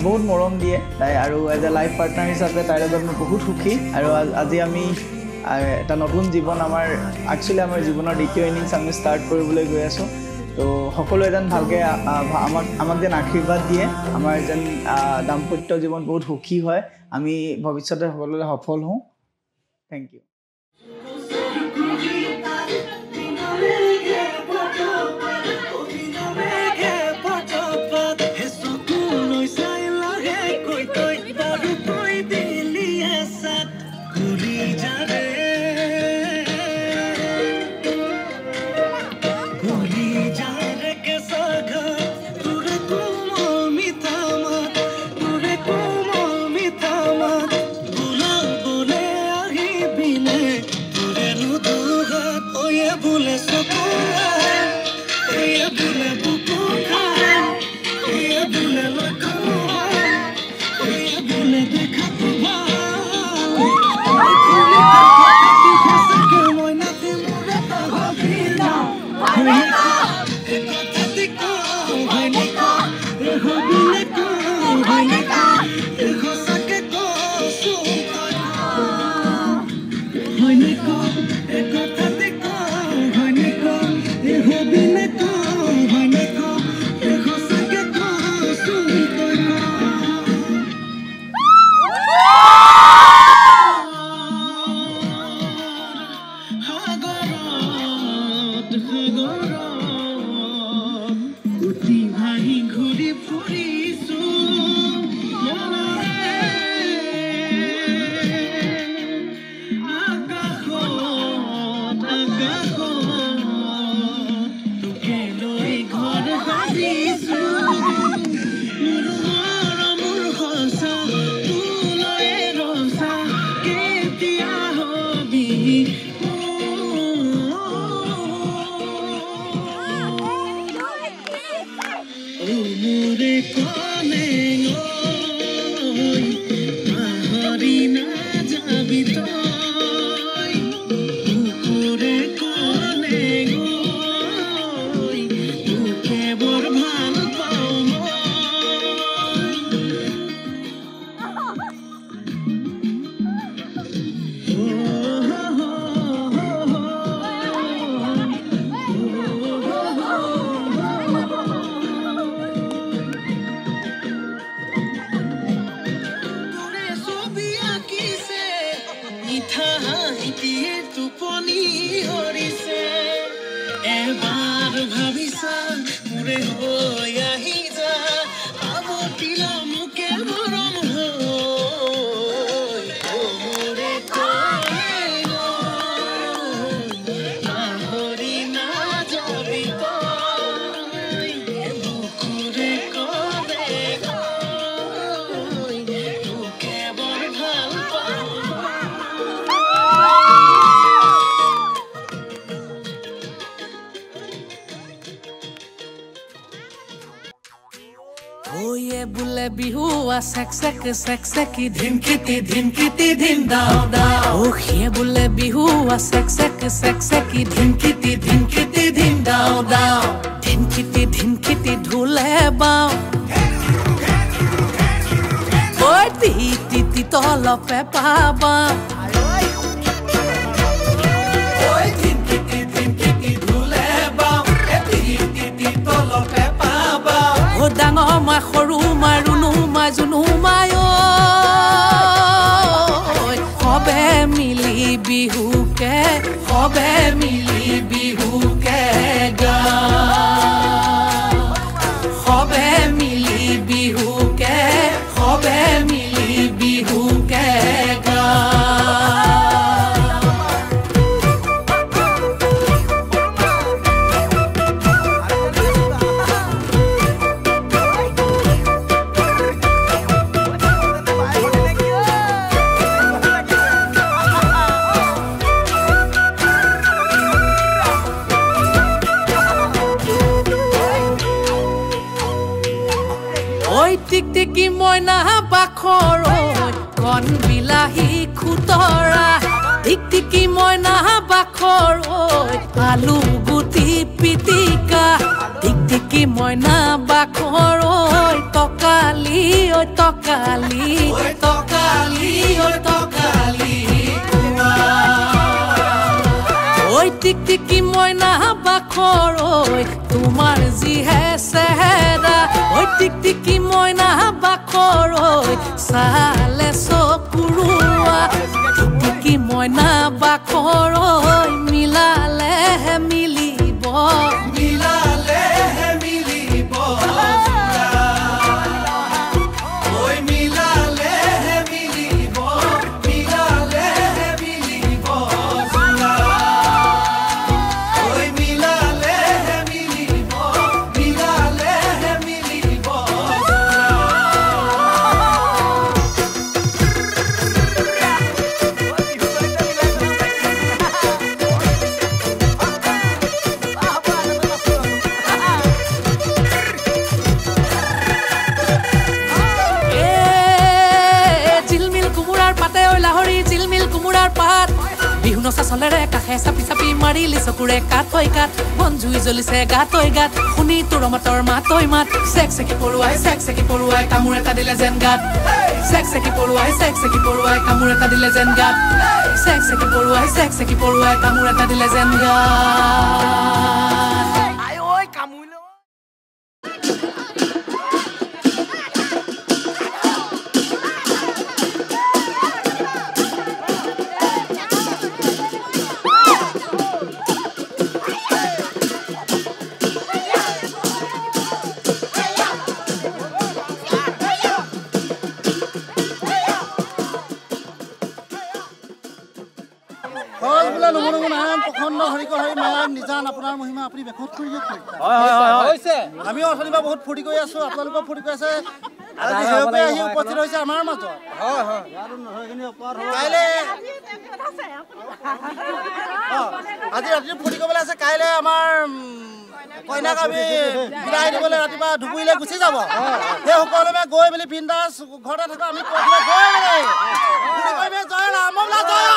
বহুত মৰম দিয়ে তাই আৰু এজ এ লাইফ পাৰ্টনাৰ হিচাপে তাইৰ লগত মই বহুত সুখী আৰু আজি আমি এটা নতুন জীৱন আমাৰ একচুৱেলি আমাৰ জীৱনৰ দ্বিতীয় ইনিংছ আমি ষ্টাৰ্ট কৰিবলৈ গৈ আছোঁ তো সকলোৱে যেন ভালকৈ আমাক যেন আশীৰ্বাদ দিয়ে আমাৰ যেন দাম্পত্য জীৱন বহুত সুখী হয় আমি ভৱিষ্যতে সকলোৱে সফল হওঁ থেংক ইউ Sek धिनकिती धिन दाओ दाओ ये बुले बिहू सेक धिनकिती धिन दाओ दाओ धिनकिती ढूले बाओ ओए ती तोल पे पाबा ओए धिनकिती ढूले बाओ ती तोल पे पाबा ओ डांगो मा खरु मा रुनु मा जुनु मा Hobe mili bihu ke ga Hobe mili bihu ke ga টিকটিকি মইনা বাখৰ কন বিলাহী খুতৰা টিকটিকি মইনা বাখৰ আলু গুটি পিটিকা টিকটিকি টিকটিকি মইনা বাখৰ ঐ টকালি ঐ টকালি ঐ টকালি ঐ টকালি ঐ টিকটিকি মইনা বাখৰ ঐ তোমাৰ যিহে চেহেৰা ঐ টিকটিকি মইনা বাখৰ ঐ চালে চকুৰুৱা টিকটিকি মইনা বাখৰ ঐ মিলালেহে মিলিব মিলালেহে মিলিব ঐ মিলালেহে মিলিব মিলালেহে মিলিব ঐ মিলালেহে মিলিব মিলালেহে মিলিব বিহু নচা চলেৰে কাষে চাপি চাপি মাৰিলি চকুৰে কাঠ হৈ কাঠ বন জুই জ্বলিছে গাত হৈ গাত শুনি তোৰ মাতৰ মাত হৈ মাত চেক চেকি পৰুৱাই কামোৰ এটা দিলে যেন গাত চেক চেকি পৰুৱাই কামোৰ এটা দিলে যেন গাত চেক চেকি পৰুৱাই কামোৰ এটা দিলে যেন গাত আমি অথনিবা বহুত ফূৰ্তি কৰি আছো আপোনালোকৰ ফূৰ্তি কৰি আছে উপস্থিত হৈছে আমাৰ মাজত আজি ৰাতি ফূৰ্তি কৰিবলৈ আছে কাইলৈ আমাৰ কইনাক আমি বিদায় দিবলৈ ৰাতিপুৱা ধুবুৰীলৈ গুচি যাব সেই সকলোৱে গৈ মেলি বিন্দাছ ঘৰতে থকা আমি জয় ৰাম জয়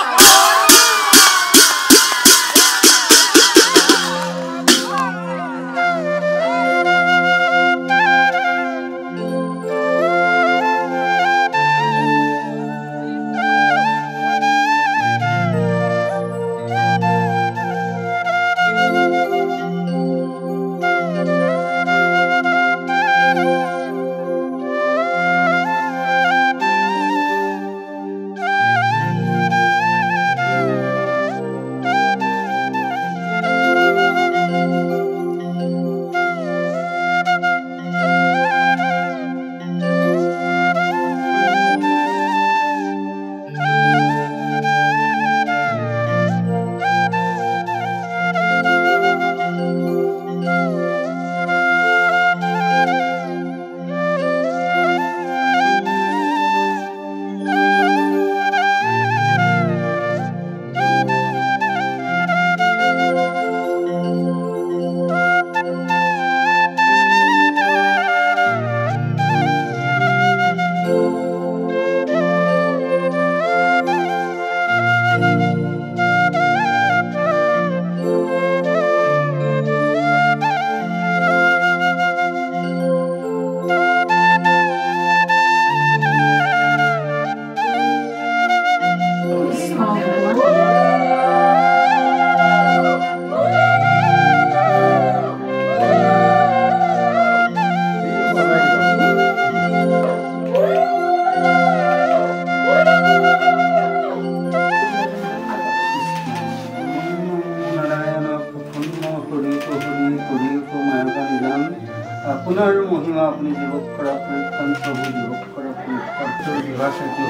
আপোনাৰ মহিমা আপুনি জীৱক কৰা পৰিত্ৰাণ প্ৰভু জীৱক কৰা পৰিত্ৰাণ বিবাহ খেতি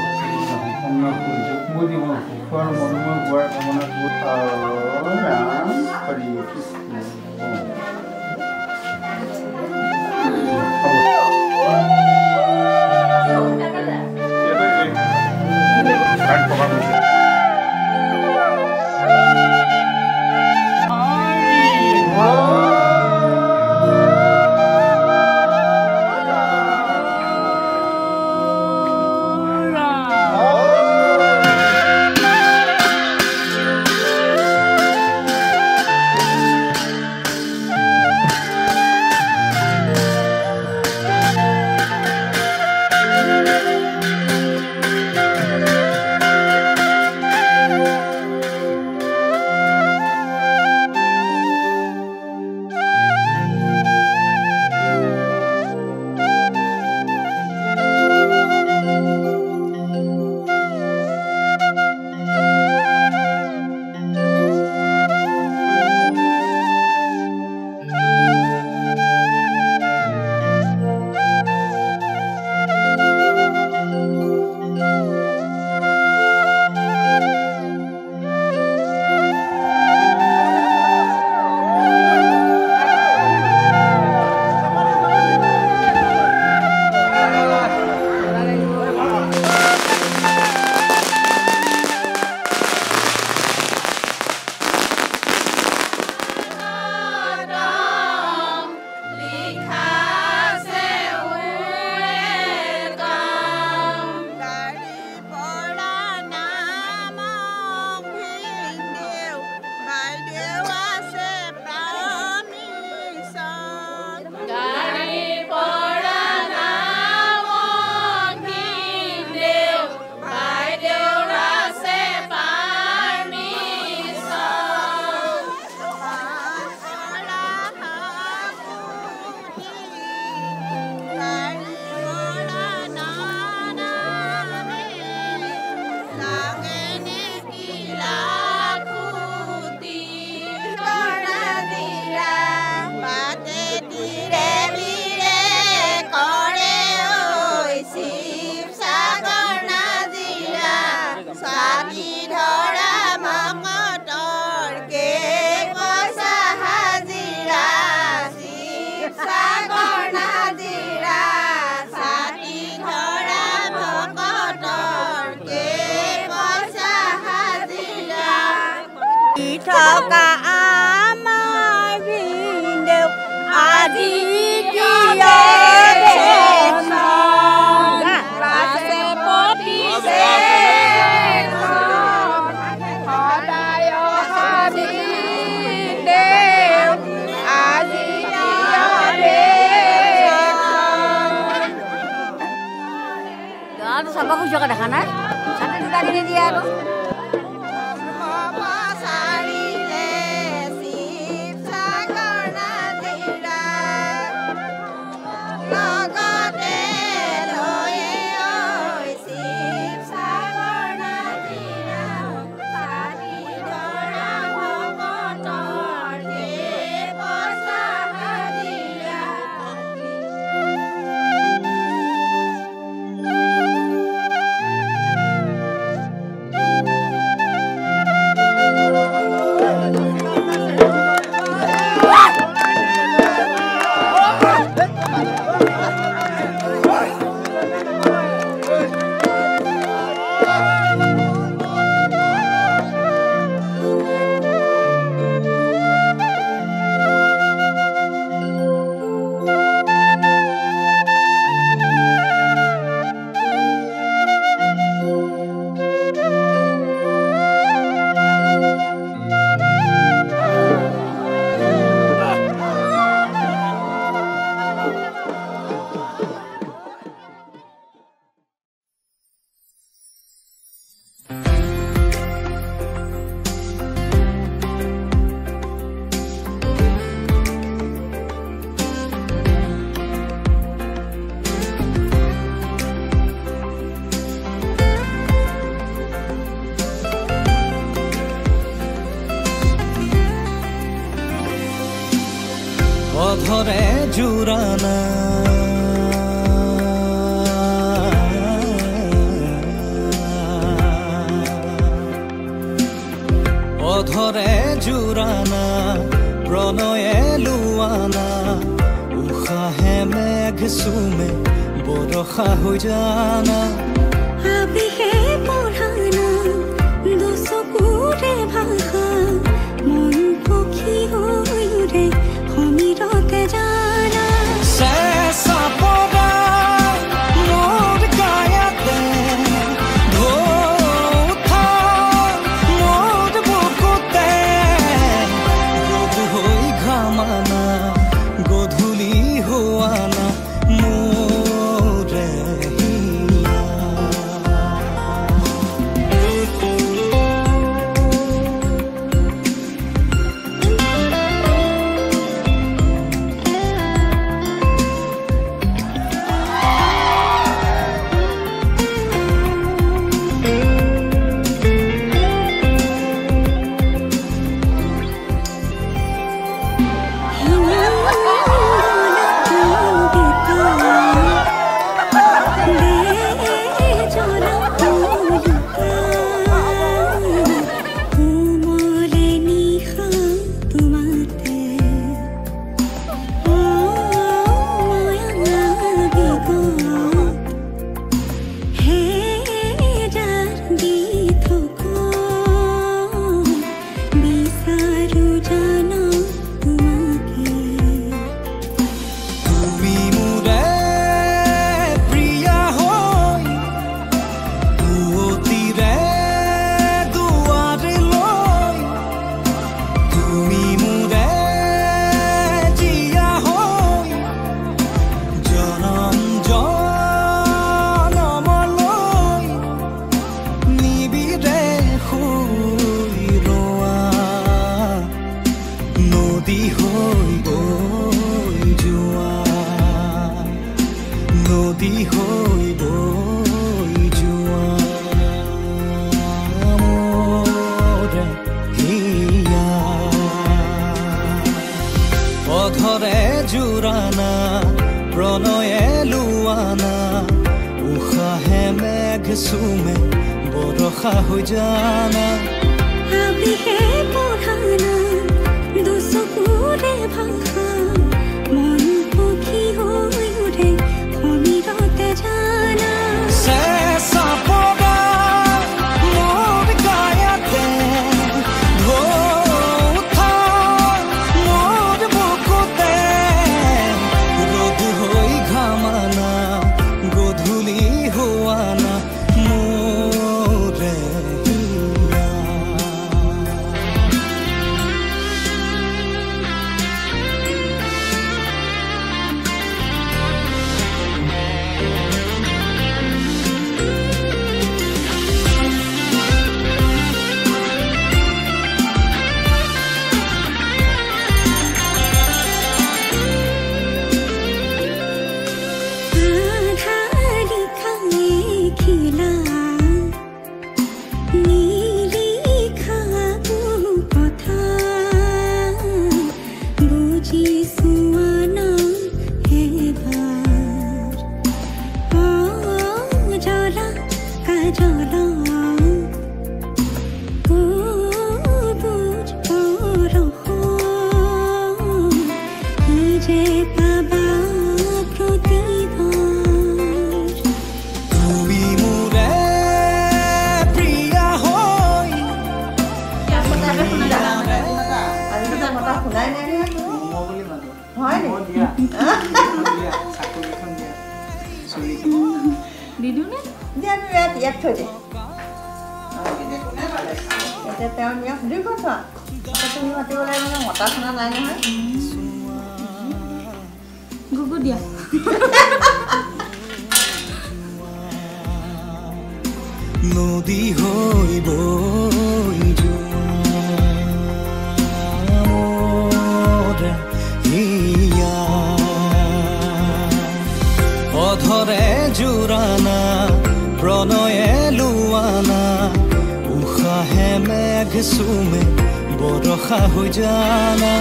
সম্পন্ন কৰিছোঁ মোৰ জীৱন সুখৰ মনোময় হোৱাৰ কামনা ৰাম হৰি কৃষ্ণ থকা আমাৰ ভিনদেউ আজি চাব খুঁজো দেখা নাই ছাতি দুটা কিনি দিয়ে আৰু অধৰে জুৰানা অধৰে জুৰানা প্ৰণয়ে লুয়ানা উশাহে মেঘ চুমে বৰষা হৈ জানা আবেহে পঢ়ানা দচকুৰে ভাষা মন পক্ষী হৈ উৰে সমীৰতে জানা চেঁচা পৰা মোৰ গায়াতে ধৌথা মোৰ বুকুতে গধু হৈ ঘামানা গধূলি হোৱানা মোৰে অধৰে জুৰানা প্ৰণয়ে লুয়ানা উশাহে মেঘ চুমে বৰষা হৈ জানা আবিহে পঢ়ানা দুচকুৰে ভাষা মন পক্ষী হৈ উঠে সমীৰতে জানা চেঁচা পগা মোৰ গায়াতে ঢৌঠা মোৰ বুকুতে ৰ'দ হৈ ঘামানা গধূলি হোৱানা মোৰে গুগু দিয়া নদী হৈ বৈ যোৱা হিয়া অধৰে জোৰানা প্ৰণয়ে লোৱানা উশাহে মেঘ চুমে বৰষা হৈ জানা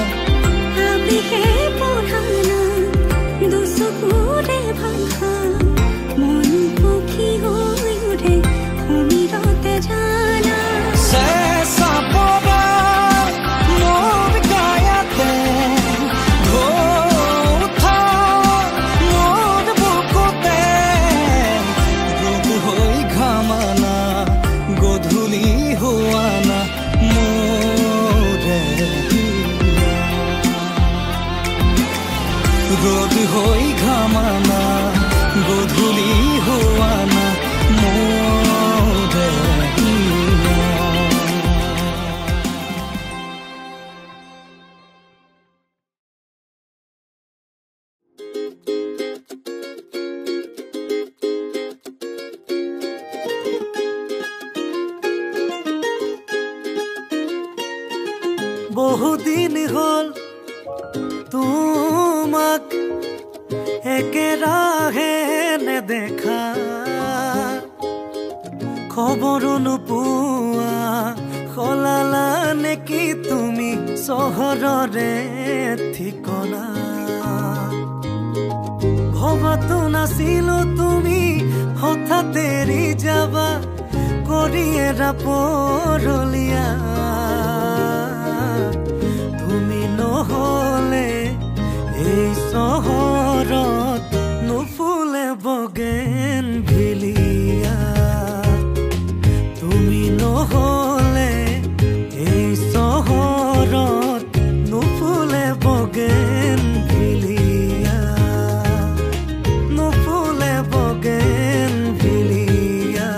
আবিহে পঢ়ানা দুচকুৰে ভাষা মন পক্ষী হৈ উঠে সমীৰতে জানা চেঁচা পগা মোৰ গায়াতে ঢৌঠা মোৰ বুকুতে ৰ'দ হৈ ঘামানা গধূলি হোৱানা মোৰে ৰ'দ হৈ ঘামানা গধূলি হোৱানা মোৰে বহুদিন হ'ল তোমাক একেৰাহে নেদেখা খবৰো নোপোৱা সলালা নেকি তুমি চহৰৰে ঠিকনা ভবাতো নাছিলো তুমি হঠাৎ এৰি যাবা কৰি এৰা পৰলীয়া তুমি নহ'লে এই চহৰত নুফুলে বগেন ভিলিয়া তুমি নহ'লে এই চহৰত নুফুলে বগেন ভিলিয়া নুফুলে বগেন ভিলিয়া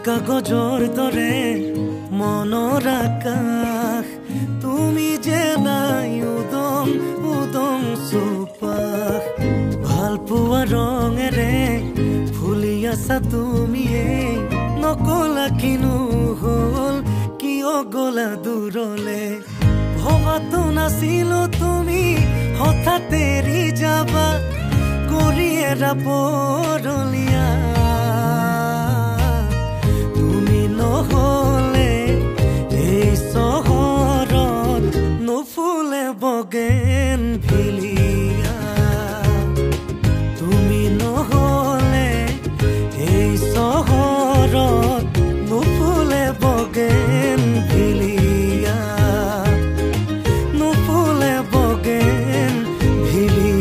কাগজৰ দৰে মনৰ আকাশ তুমি যে নাই উদম উদম চুপাশ ভাল পোৱা ৰঙেৰে ফুলি আছা তুমিয়ে নকলা কিনো হ'ল কিয় গলা দূৰলে ভবাতো নাছিলো তুমি হঠাৎ এৰি পৰলীয়া তুমি নহ'লে এই চহৰত নুফুলে বগেন ভিলিয়া তুমি নহ'লে এই চহৰত নুফুলে বগেন ভিলিয়া নুফুলে বগেন ভিলিয়া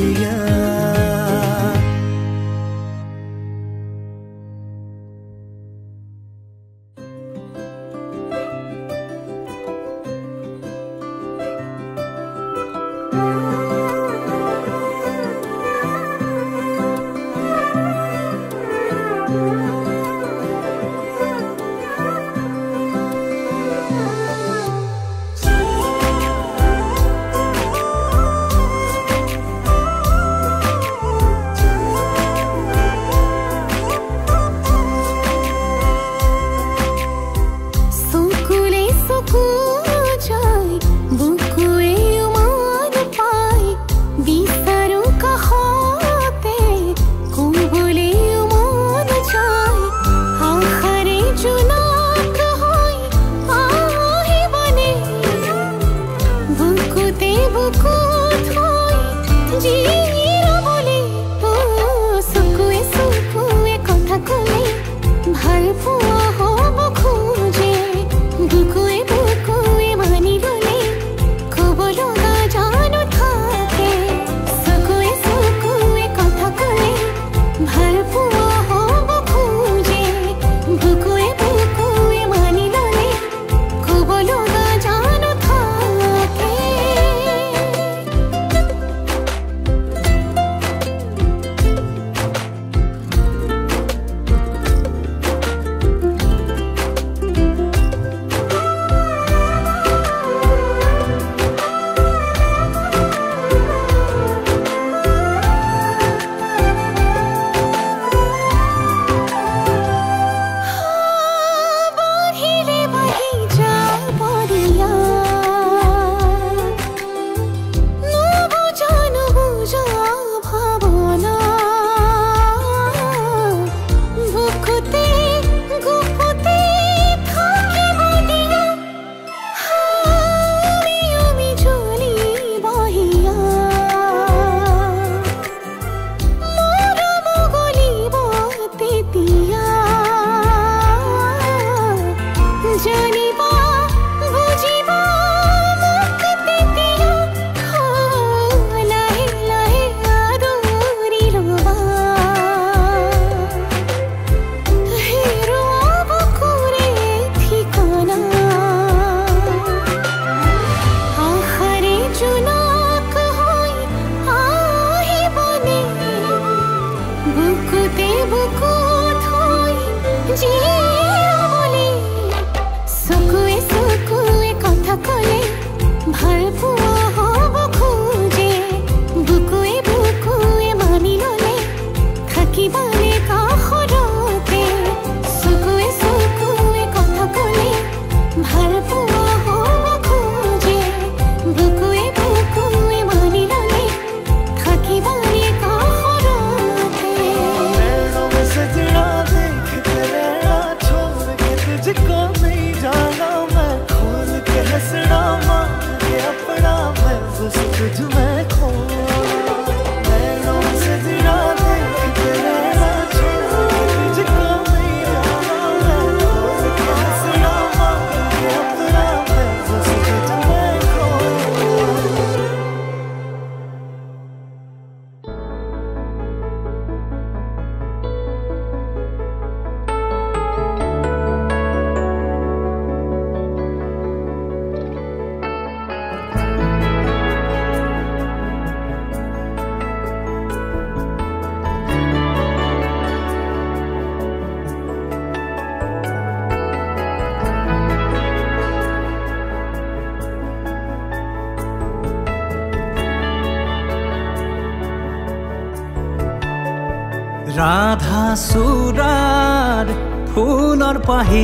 राधा सुरार फूलर पाहित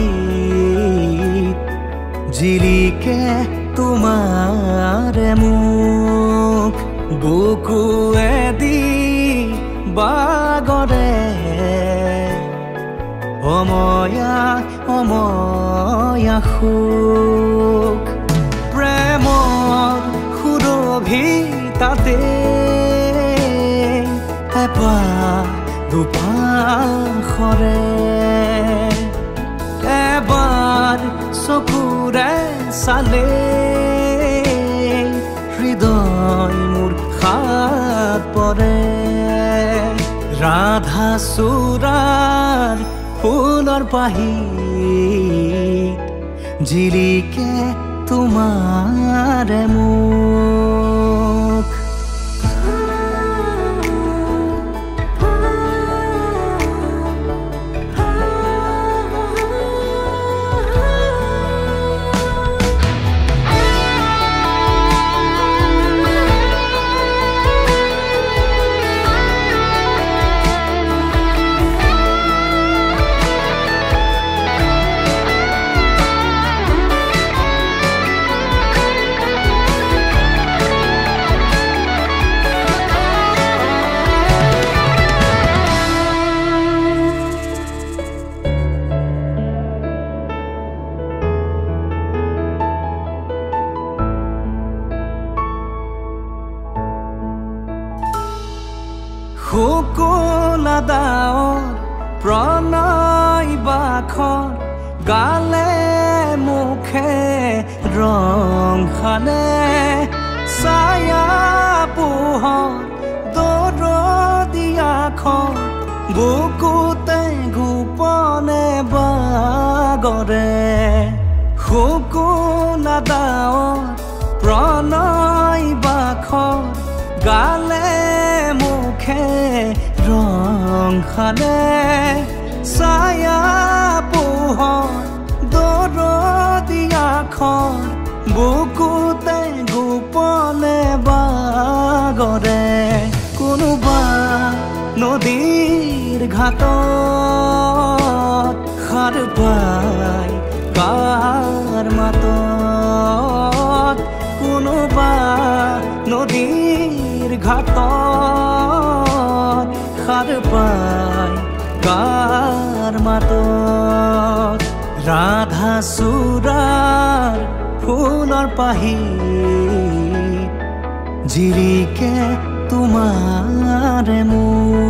जिलिके तुम्हारे मुख बुकुए दी বাগৰে অময়া অময়া সুখ প্ৰেমৰ সুৰভি তাতে এপাহ দুপাশৰে এবাৰ চকুৰে চালে হৃদয় মোৰ হাত পৰে ৰাধা চূড়াৰ ফুলৰ পাহিত জিলিকে তোমাৰে মুখ শুকুলা দাৱৰ প্ৰণয় বাখৰ গালে মুখে ৰং সানে ছায়া পোহৰ দৰদিয়াখন বুকুতে গোপনে বাগৰে শুকুলা দাৱৰ প্ৰণয় বাখৰ গালে মুখে ৰং সানে ছায়া পোহৰ দৰদিয়াখন বুকুতে গোপনে বাগৰে কোনোবা নদীৰ ঘাটত সাৰ পাই কাৰ মাতত কোনোবা নদীৰ ঘাটত সাৰ পাই কাৰ মাতত ৰাধা চূড়াৰ ফুলৰ পাহিত জিলিকে তোমাৰে মুখ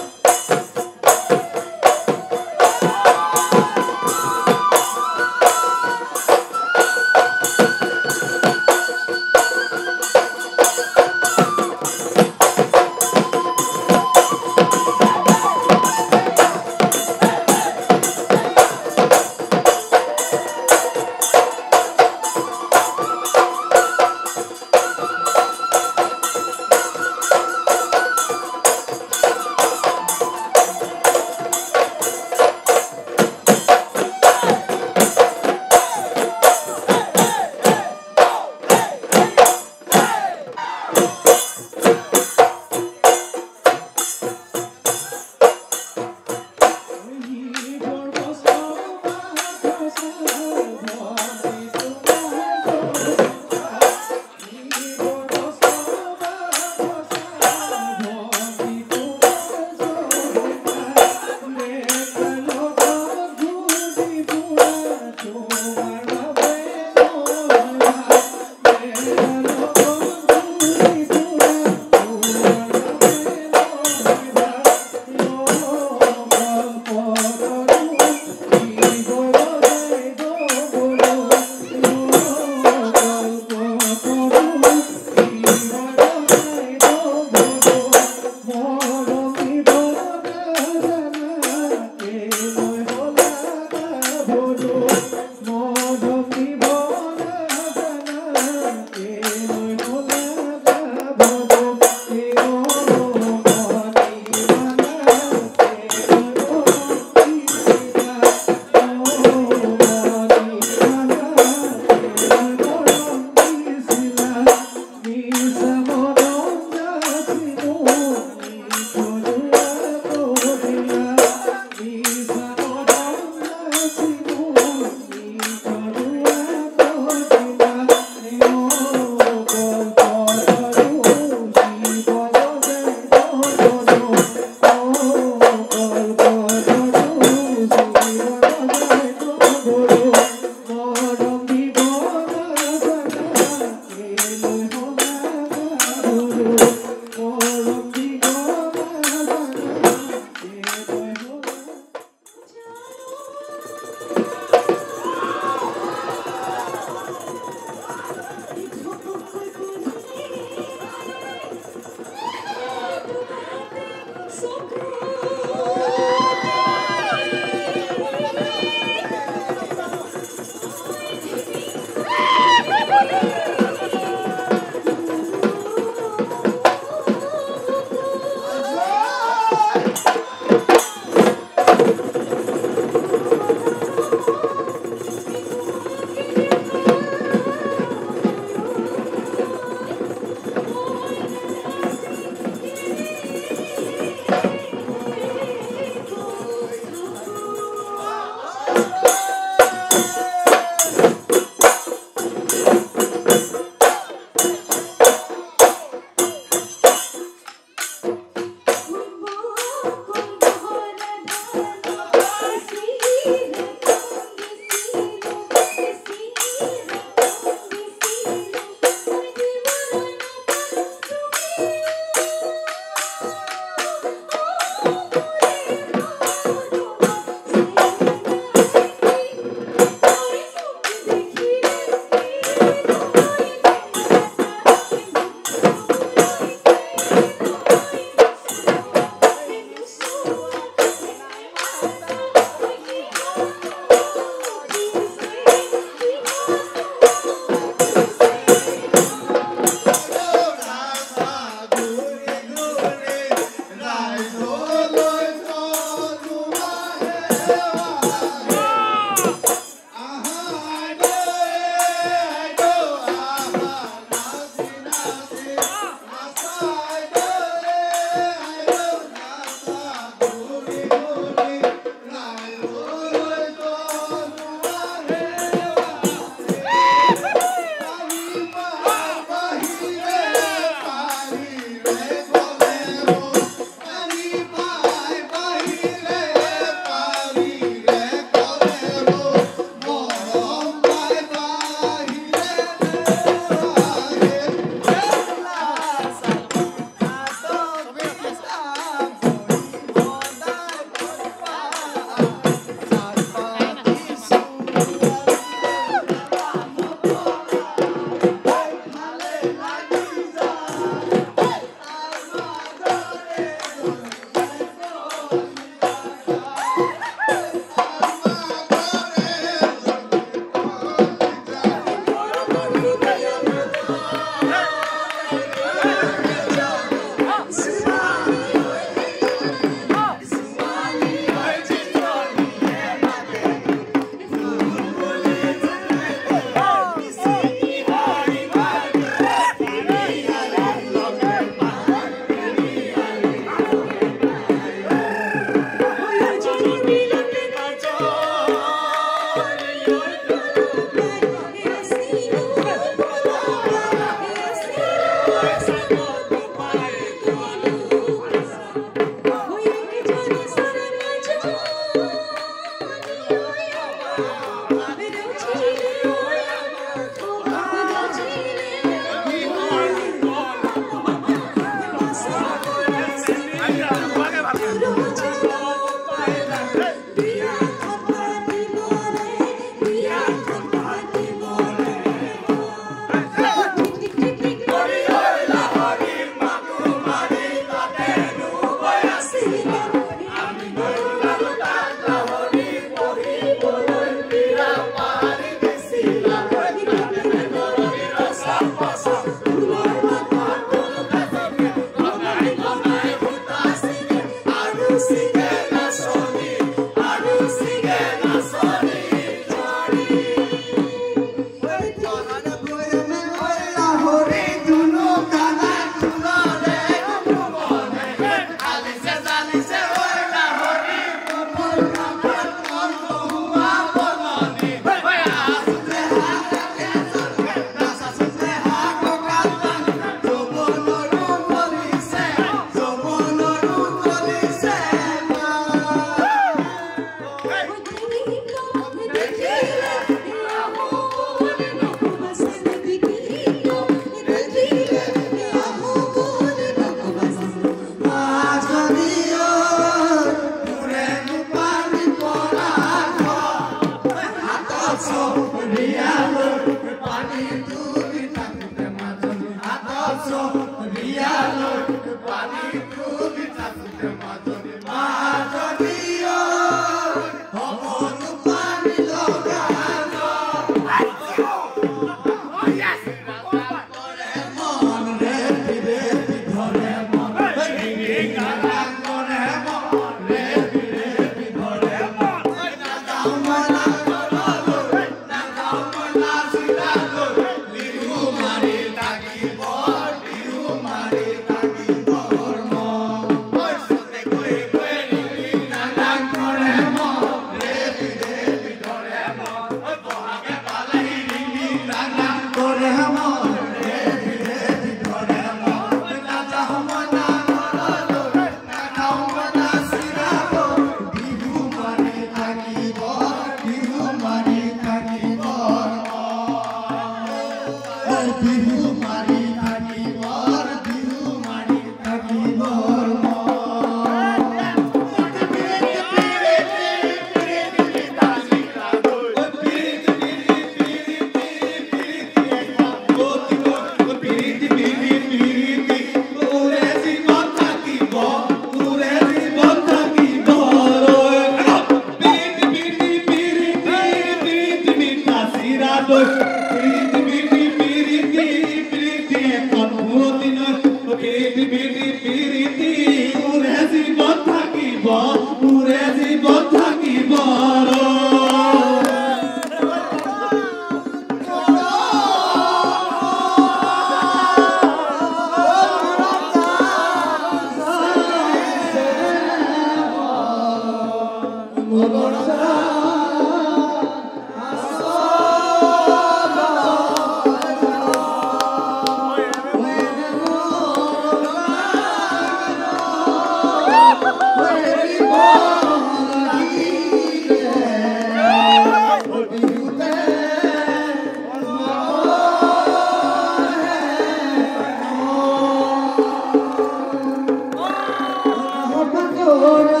Oh,